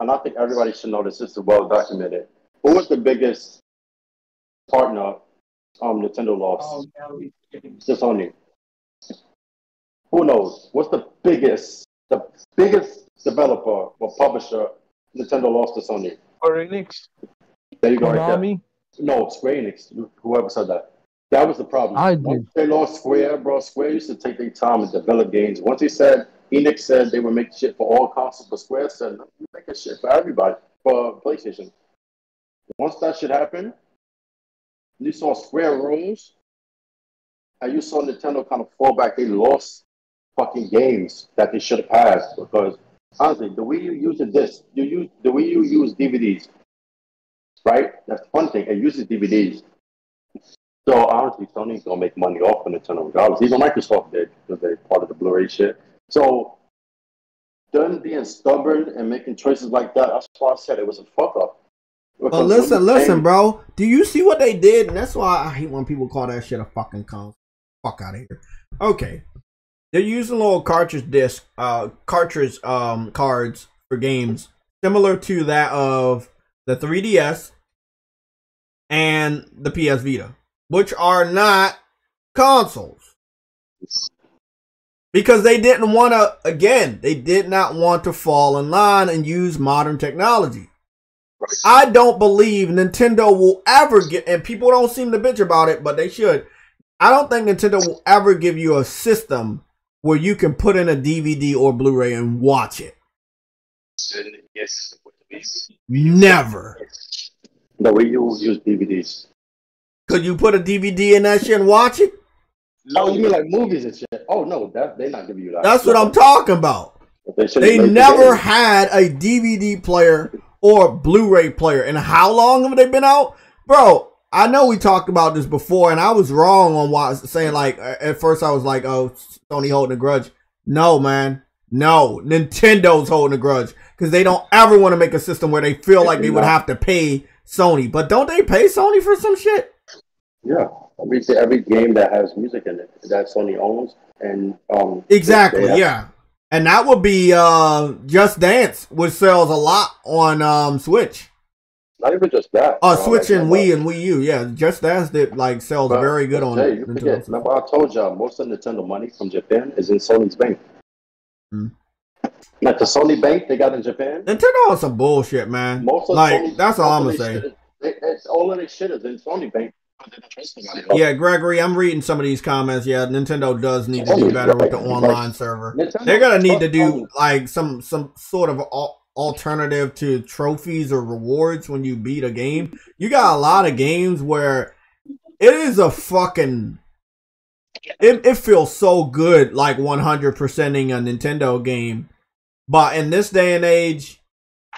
and I think everybody should know this, this is well documented. Who was the biggest partner Nintendo lost? Just Sony. Who knows? What's the biggest developer or publisher Nintendo lost to Sony? Square Enix. There you go, Konami? right there. No, Square Enix. Whoever said that. That was the problem. Once they lost Square, bro, Square used to take their time and develop games. Once Enix said they would make shit for all consoles, but Square said, no, you make a shit for everybody, for PlayStation. Once that shit happened, you saw Square rooms, and you saw Nintendo kind of fall back. They lost fucking games that they should have had, because honestly, the Wii U used a disc. The Wii U used DVDs, right? That's one thing. It uses DVDs. So honestly, Sony's gonna make money off of Nintendo regardless. Even Microsoft did, because they're part of the Blu-ray shit. So them being stubborn and making choices like that, that's why I said it was a fuck up. But listen, bro. Do you see what they did? And that's why I hate when people call that shit a fucking console. Fuck out of here. Okay. They're using little cards for games similar to that of the 3DS and the PS Vita, which are not consoles. Because they didn't want to, again, they did not want to fall in line and use modern technology. I don't believe Nintendo will ever get, and people don't seem to bitch about it, but they should. I don't think Nintendo will ever give you a system where you can put in a DVD or Blu-ray and watch it? Yes. Never. No, we use DVDs. Could you put a DVD in that shit and watch it? No. Oh, you mean like movies and shit? Oh no, they're not giving you that. That's what I'm talking about. They never had a DVD player or Blu-ray player. And how long have they been out? Bro, I know we talked about this before, and I was wrong on why saying, like, at first I was like, oh, Sony holding a grudge. No, man. No. Nintendo's holding a grudge. Because they don't ever want to make a system where they feel like they would have to pay Sony. But don't they pay Sony for some shit? Yeah. Every game that has music in it that Sony owns. And exactly, yeah. And that would be Just Dance, which sells a lot on Switch. Not even just that. Switch like, and Wii and Wii U, yeah. Just Dance that like sells very good on Jay, you forget. Remember I told y'all most of Nintendo money from Japan is in Sony's bank. Like the Sony bank they got in Japan. Nintendo is some bullshit, man. Most of like Sony's, that's all I'm gonna say. It's all of this shit is in Sony bank. Yeah, Gregory, I'm reading some of these comments. Yeah, Nintendo does need to do better with the online server. They're gonna need to do like some sort of alternative to trophies or rewards when you beat a game. You got a lot of games where it is a fucking it feels so good like 100%ing a Nintendo game, but in this day and age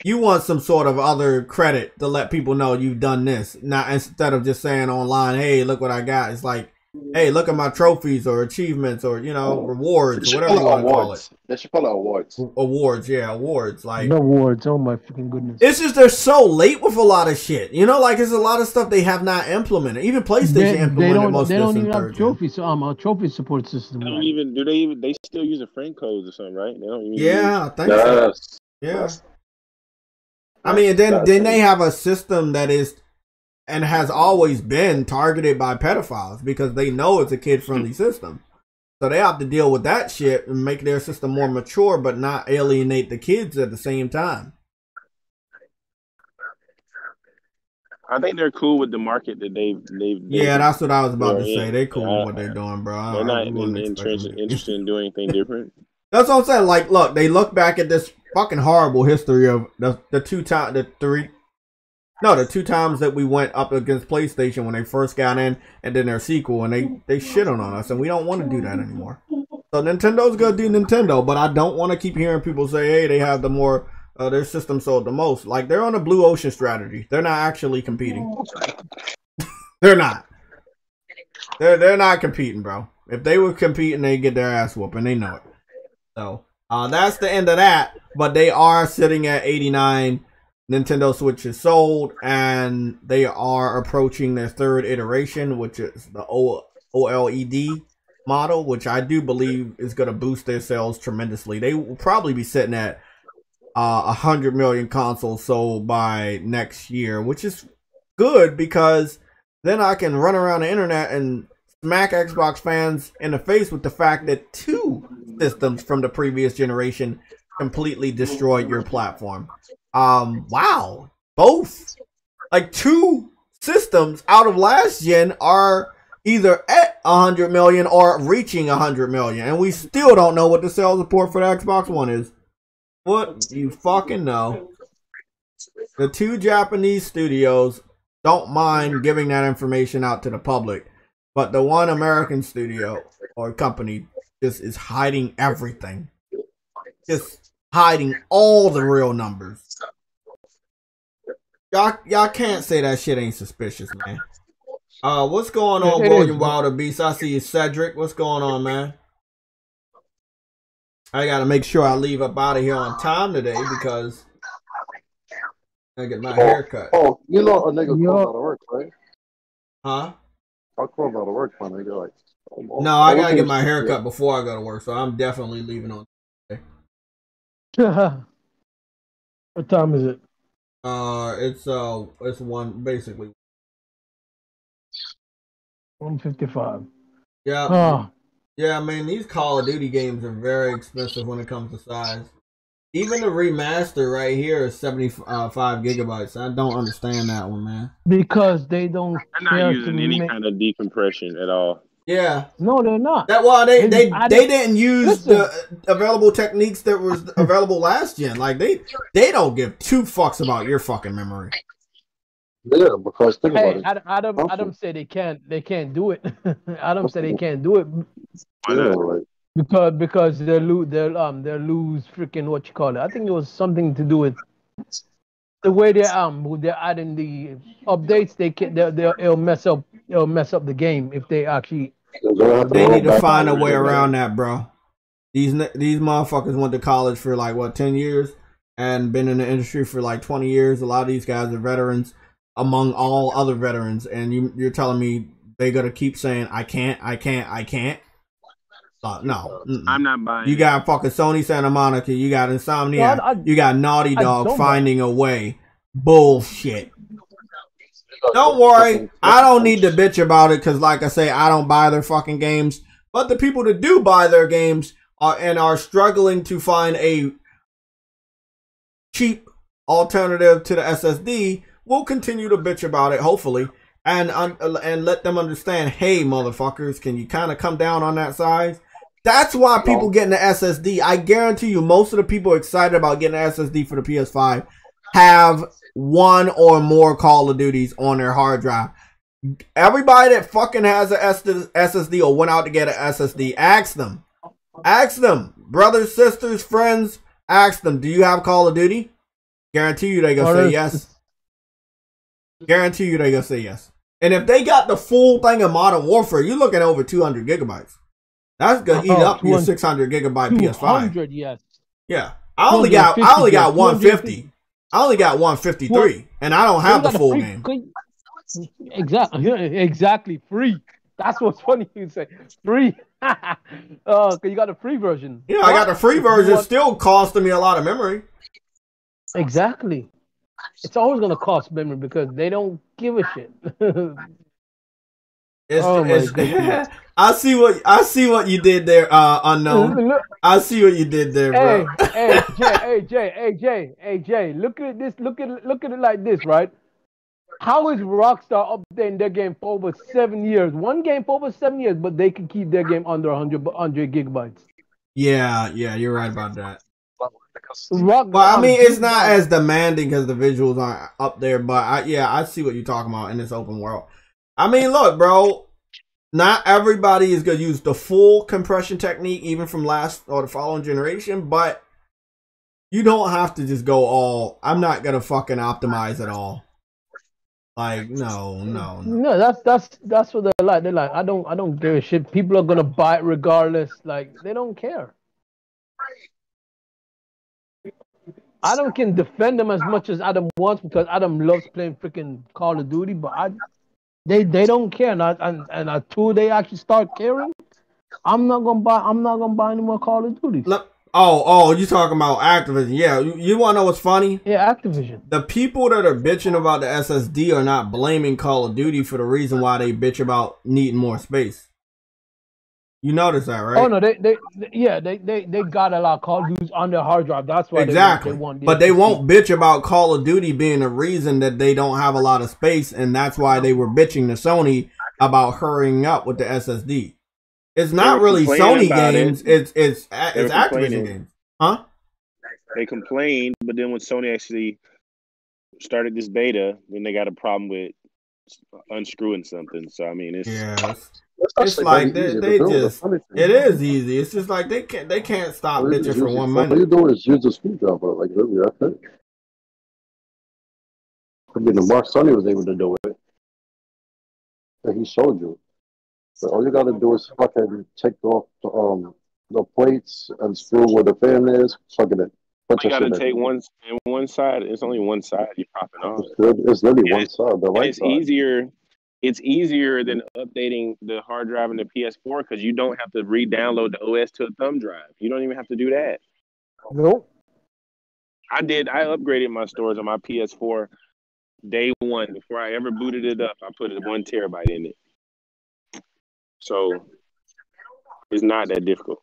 you want some sort of other credit to let people know you've done this. Now, instead of just saying online, hey, look what I got. It's like, hey, look at my trophies or achievements or, you know, rewards or whatever you want to call it. They should call it awards. Awards, yeah, awards. Like awards, oh my freaking goodness. It's just they're so late with a lot of shit. You know, like there's a lot of stuff they have not implemented. Even PlayStation implemented most of this. They don't even have trophies, a trophy support system. They don't even they still use a friend codes or something, right? They don't even I think so. Yeah. I mean, then they have a system that is and has always been targeted by pedophiles because they know it's a kid-friendly system. So they have to deal with that shit and make their system more mature but not alienate the kids at the same time. I think they're cool with the market that they've yeah, that's what I was about to say. They're cool with what they're doing, bro. They're not interested in doing anything different. That's what I'm saying. Like, look, they look back at this fucking horrible history of the two times that we went up against PlayStation when they first got in, and then their sequel, and they shit on us, and we don't want to do that anymore. So Nintendo's gonna do Nintendo, but I don't want to keep hearing people say, hey, they have the more their system sold the most. Like they're on a blue ocean strategy. They're not actually competing. They're not. They're not competing, bro. If they were competing, they'd get their ass whooped, and they know it. So that's the end of that. But they are sitting at 89 Nintendo Switches sold, and they are approaching their third iteration, which is the OLED model, which I do believe is going to boost their sales tremendously. They will probably be sitting at 100 million consoles sold by next year, which is good because then I can run around the internet and smack Xbox fans in the face with the fact that 2 systems from the previous generation completely destroyed your platform. Wow. Both. Like 2 systems out of last gen are either at 100 million or reaching 100 million. And we still don't know what the sales report for the Xbox One is. What you fucking know. The 2 Japanese studios don't mind giving that information out to the public. But the one American studio or company just is hiding everything. Just hiding all the real numbers. Y'all can't say that shit ain't suspicious, man. What's going on, William Wilder Beast? I see you, Cedric. What's going on, man? I gotta make sure I leave up out of here on time today because I get my hair cut. Oh, you know a nigga called out of work, right? Huh? I'll call out of work, my nigga. Like, no, I gotta get my hair cut before I go to work, so I'm definitely leaving on today. What time is it? It's one basically 1:55. Yeah. Yeah, I mean these Call of Duty games are very expensive when it comes to size. Even the remaster right here is 75 gigabytes. I don't understand that one, man. Because they don't. They're not using any kind of decompression at all. Yeah. No, they're not. That well, they added, didn't use the available techniques that was available last gen. Like they don't give two fucks about your fucking memory. Yeah, because think about it. Adam said they can't do it. Adam said they can't do it because they'll lose freaking what you call it. I think it was something to do with the way they're adding the updates. It'll mess up the game if they actually. They need to find a way around that, bro. These motherfuckers went to college for like what 10 years and been in the industry for like 20 years. A lot of these guys are veterans among all other veterans, and you're telling me they gotta keep saying I can't. No, I'm not buying. You got fucking Sony Santa Monica, you got Insomniac, you got Naughty Dog finding a way. Bullshit. Don't worry, I don't need to bitch about it because, like I say, I don't buy their fucking games. But the people that do buy their games are struggling to find a cheap alternative to the SSD will continue to bitch about it, hopefully, and let them understand, hey, motherfuckers, can you kind of come down on that size? That's why people getting the SSD. I guarantee you, most of the people excited about getting an SSD for the PS5 have one or more Call of Duties on their hard drive. Everybody that fucking has an SSD or went out to get an SSD, ask them, brothers, sisters, friends, ask them, do you have Call of Duty? Guarantee you they gonna say yes. Guarantee you they gonna say yes. And if they got the full thing of Modern Warfare, you're looking at over 200 gigabytes. That's gonna eat up your 600 gigabyte PS5. 200, yes. Yeah, I only got 150. I only got 153, and I don't have the full game. Exactly, free. That's what's funny. You say free. Cause you got the free version. Yeah, I got the free version. Still costing me a lot of memory. Exactly. It's always gonna cost memory because they don't give a shit. I see what you did there, unknown. I see what you did there, bro. Hey, Jay. Look at this. Look at it like this, right? How is Rockstar updating their game for over 7 years? One game for over 7 years, but they can keep their game under 100 gigabytes. Yeah, you're right about that. Well, I mean, it's not as demanding because the visuals aren't up there, but I see what you're talking about in this open world. I mean, look, bro, not everybody is going to use the full compression technique, even from last or the following generation, but you don't have to just go all, I'm not going to fucking optimize it all. Like, no. That's what they're like. They're like, I don't give a shit. People are going to buy it regardless. Like, they don't care. Adam can defend them as much as Adam wants because Adam loves playing freaking Call of Duty, but they don't care. And until they actually start caring, I'm not gonna buy any more Call of Duties. Oh, you talking about Activision? Yeah, you want to know what's funny? Yeah, Activision. The people that are bitching about the SSD are not blaming Call of Duty for the reason why they bitch about needing more space. You notice that, right? Oh no, they got a lot of Call of Duties on their hard drive. That's why exactly. They want but they won't bitch about Call of Duty being the reason that they don't have a lot of space, and that's why they were bitching to Sony about hurrying up with the SSD. It's not really Sony games. It's Activision games, huh? They complained, but then when Sony actually started this beta, then they got a problem with unscrewing something. So I mean, it's like they just it is easy. It's just like they can't stop bitching for one minute. All you do is use a screwdriver, like really. That's it. I mean, the Mark Sony was able to do it, and he showed you. But all you gotta do is fucking take off the plates and screw where the fan is. Plug it in. You gotta take one side. It's only one side you're popping off. It's literally one side. The right side. It's easier than updating the hard drive in the PS4 because you don't have to re-download the OS to a thumb drive. You don't even have to do that. Nope. I upgraded my storage on my PS4 day one. Before I ever booted it up, I put 1 terabyte in it. So it's not that difficult.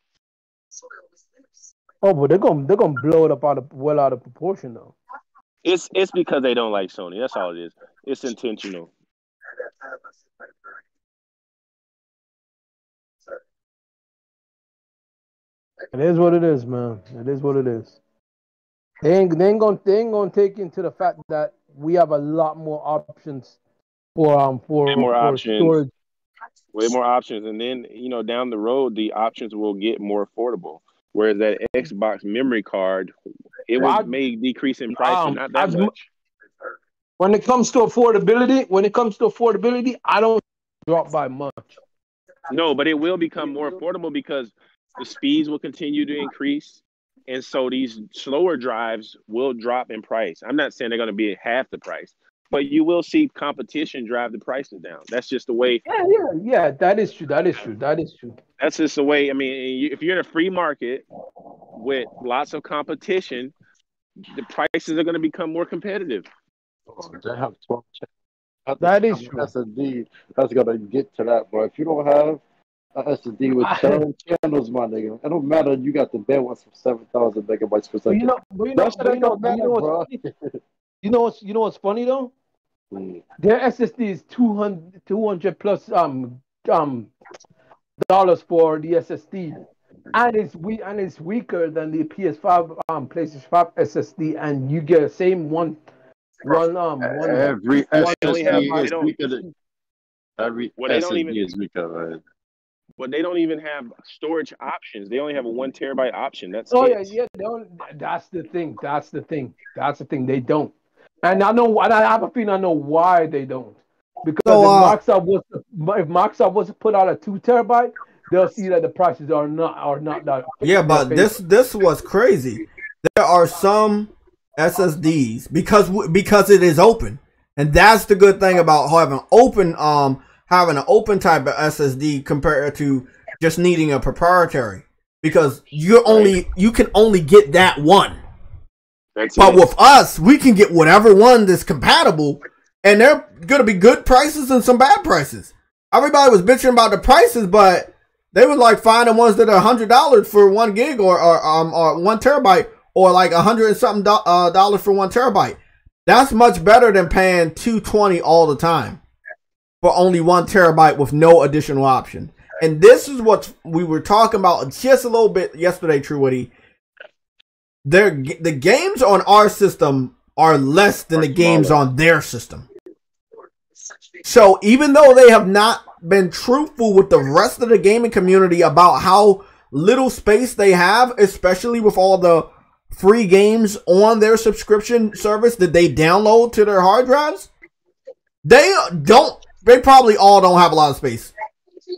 Oh, but they're gonna blow it up out of proportion though. It's because they don't like Sony. That's all it is. It's intentional. It is what it is, man. It is what it is. They ain't gonna take into the fact that we have a lot more options More for options, storage. way more options, and then down the road the options will get more affordable. Whereas that Xbox memory card, I, may decrease in price, but not that as much. when it comes to affordability, I don't drop by much. No, but it will become more affordable because the speeds will continue to increase. And so these slower drives will drop in price. I'm not saying they're going to be at half the price, but you will see competition drive the prices down. That's just the way. Yeah. That is true. That is true. That is true. That's just the way. I mean, if you're in a free market with lots of competition, the prices are going to become more competitive. They have 12 channels. That is true. SSD that's gonna get to that, bro. If you don't have an SSD with 10 channels, my nigga, it don't matter. You got the bad ones from 7,000 megabytes per second. That shit don't matter, bro. You know what's funny though? Their SSD is 200 plus dollars for the SSD, and it's weaker than the PS5 PlayStation 5 SSD, and you get the same one every SSD is weaker than every SSD is weaker, man. But they don't even have storage options. They only have a 1 terabyte option. That's yeah. That's the thing. They don't. And I know. And I have a feeling I know why they don't. Because if Microsoft was to put out a 2 terabyte, they'll see that the prices are not that. Yeah, but this was crazy. There are some SSDs because it is open, and that's the good thing about having an open type of SSD compared to just needing a proprietary, because you can only get that one. But with us, we can get whatever one that's compatible, and they're gonna be good prices and some bad prices. Everybody was bitching about the prices, but they were like finding ones that are $100 for 1 gig or 1 terabyte, or like $100 and something dollars for 1 terabyte. That's much better than paying $220 all the time for only 1 terabyte with no additional option. And this is what we were talking about just a little bit yesterday, True Woody. The games on our system are less than the games on their system. So even though they have not been truthful with the rest of the gaming community about how little space they have, especially with all the free games on their subscription service that they download to their hard drives, they probably all don't have a lot of space.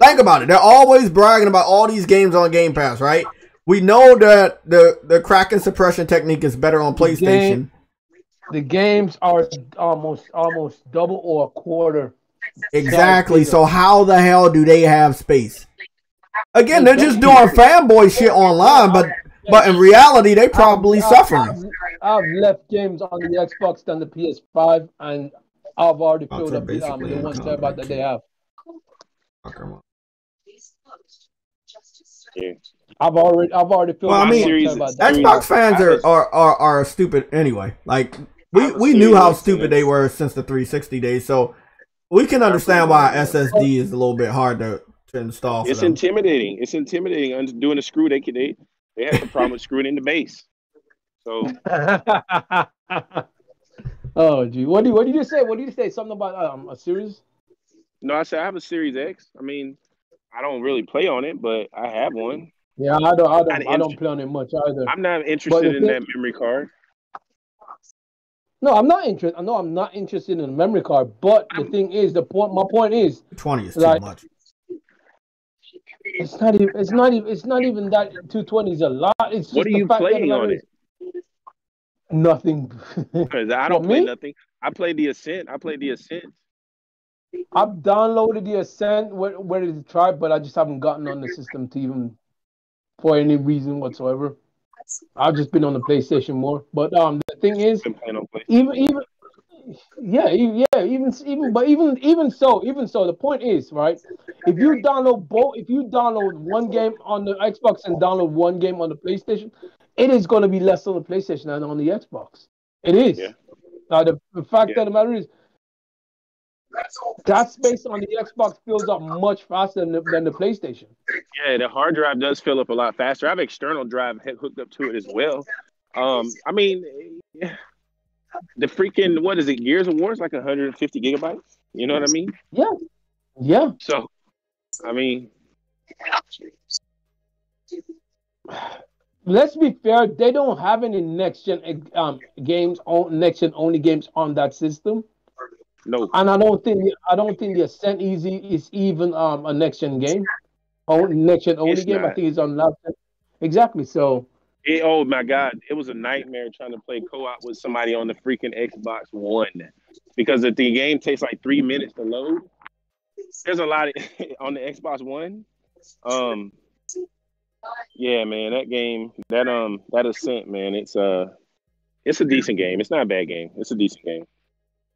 Think about it. They're always bragging about all these games on Game Pass, right? We know that the Kraken suppression technique is better on PlayStation. The games are almost double or a quarter. Exactly. So how the hell do they have space? Again, they're just doing fanboy shit online, but in reality, they probably suffering. I've left games on the Xbox than the PS5, and I've already filled up the 1 terabyte that they have. Yeah. I've already filled. Well, I mean, Xbox fans are stupid anyway. Like we knew how stupid they were since the 360 days, so we can understand why SSD is a little bit hard to install. It's intimidating. It's intimidating. Doing the screw, they had the problem with screwing in the base. So. Oh, gee, what did you say? What did you say? Something about a series? No, I said I have a Series X. I mean, I don't really play on it, but I have one. Yeah, I don't play on it much either. I'm not interested in that memory card. No, I'm not interested. No, I'm not interested in a memory card. But the thing is, my point is, 20 is too much. It's not even that 220 is a lot. It's just what are you playing on it? Nothing. Because I don't play nothing. I play the Ascent. I've downloaded the Ascent. Where did it try? But I just haven't gotten on the system to even for any reason whatsoever. I've just been on the PlayStation more. But the thing is, even so, the point is, right? If you download one game on the Xbox and download one game on the PlayStation, it is going to be less on the PlayStation than on the Xbox. It is. Yeah. Now the fact of the matter is, That space on the Xbox fills up much faster than the PlayStation. Yeah, the hard drive does fill up a lot faster. I have external drive hooked up to it as well. I mean, the freaking, what is it? Gears of War is like 150 gigabytes. You know what I mean? Yeah. Yeah. So, I mean, let's be fair. They don't have any next gen games on next gen only games on that system. no. And I don't think the Ascent Easy is even a next gen game. Next gen only It's game. not. I think it's on last gen. Exactly. So Oh my God, it was a nightmare trying to play co-op with somebody on the freaking Xbox One because if the game takes like 3 minutes to load. There's a lot of, on the Xbox One. Yeah, man, that game, that Ascent, man, it's a decent game. It's not a bad game. It's a decent game,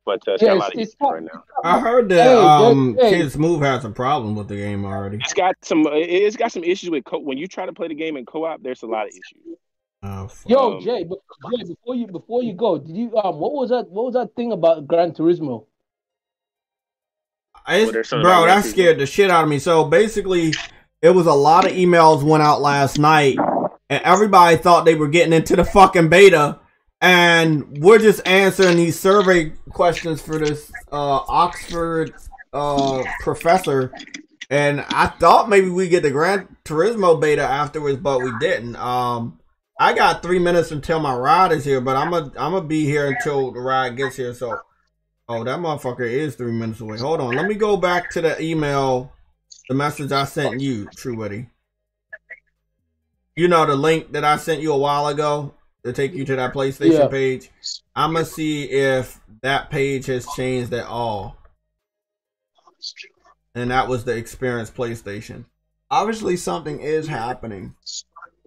but it's got a lot of issues right now. I heard that Kids Move has a problem with the game already. It's got some issues with when you try to play the game in co-op. There's a lot of issues. Oh, yo, Jay, before you go, did you what was that thing about Gran Turismo? Bro, that scared the shit out of me. So basically, it was a lot of emails went out last night, and everybody thought they were getting into the fucking beta, and we're just answering these survey questions for this Oxford professor, and I thought maybe we get the Gran Turismo beta afterwards, but we didn't. I got 3 minutes until my ride is here, but I'm gonna be here until the ride gets here. So, oh, that motherfucker is 3 minutes away. Hold on, let me go back to the email, the message I sent you, True Witty. You know the link that I sent you a while ago to take you to that PlayStation page. I'm gonna see if that page has changed at all. And that was the Experience PlayStation. Obviously, something is happening.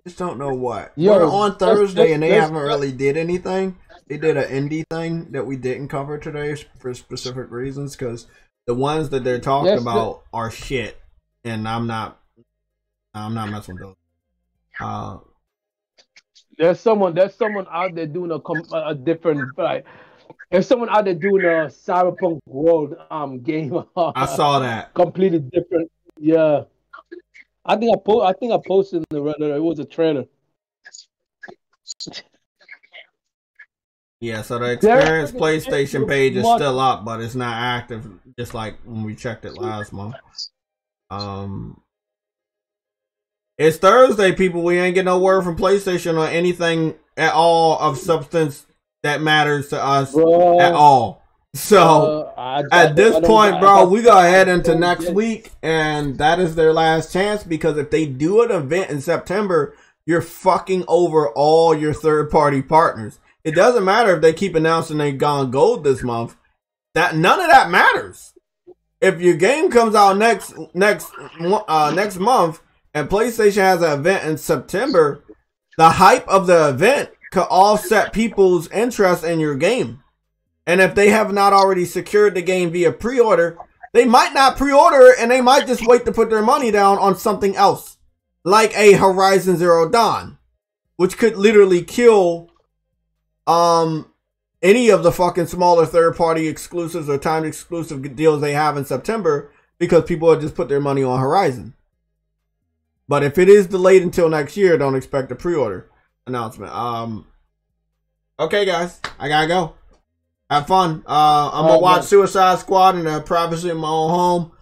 Just don't know what. We're on Thursday and they haven't really did anything. They did an indie thing that we didn't cover today for specific reasons because the ones that they're talking about are shit, and I'm not messing with those. There's someone out there doing a different like. There's someone out there doing a Cyberpunk World game. I saw that. Completely different. Yeah. I think I posted in the Reddit. It was a trailer. Yeah, so the Experience PlayStation page is still up, but it's not active, just like when we checked it last month. It's Thursday, people. We ain't getting no word from PlayStation or anything at all of substance that matters to us at all. So at this point, bro, we go ahead into next week, and that is their last chance because if they do an event in September, you're fucking over all your third-party partners. It doesn't matter if they keep announcing they've gone gold this month. That none of that matters. If your game comes out next month and PlayStation has an event in September, the hype of the event could offset people's interest in your game. And if they have not already secured the game via pre-order, they might not pre-order it and they might just wait to put their money down on something else. Like a Horizon Zero Dawn, which could literally kill any of the fucking smaller third-party exclusives or timed exclusive deals they have in September because people will just put their money on Horizon. But if it is delayed until next year, don't expect a pre-order announcement. Okay, guys, I gotta go. Have fun. I'm gonna watch Suicide Squad in the privacy of my own home,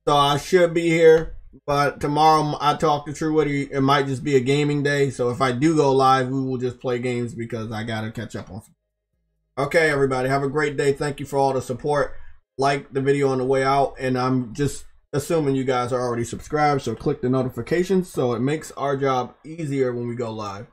so I should be here. But tomorrow I talk to True Witty. It might just be a gaming day, so if I do go live, we will just play games because I gotta catch up on some. Okay, everybody, have a great day. Thank you for all the support. Like the video on the way out, and I'm just assuming you guys are already subscribed, so click the notifications so it makes our job easier when we go live.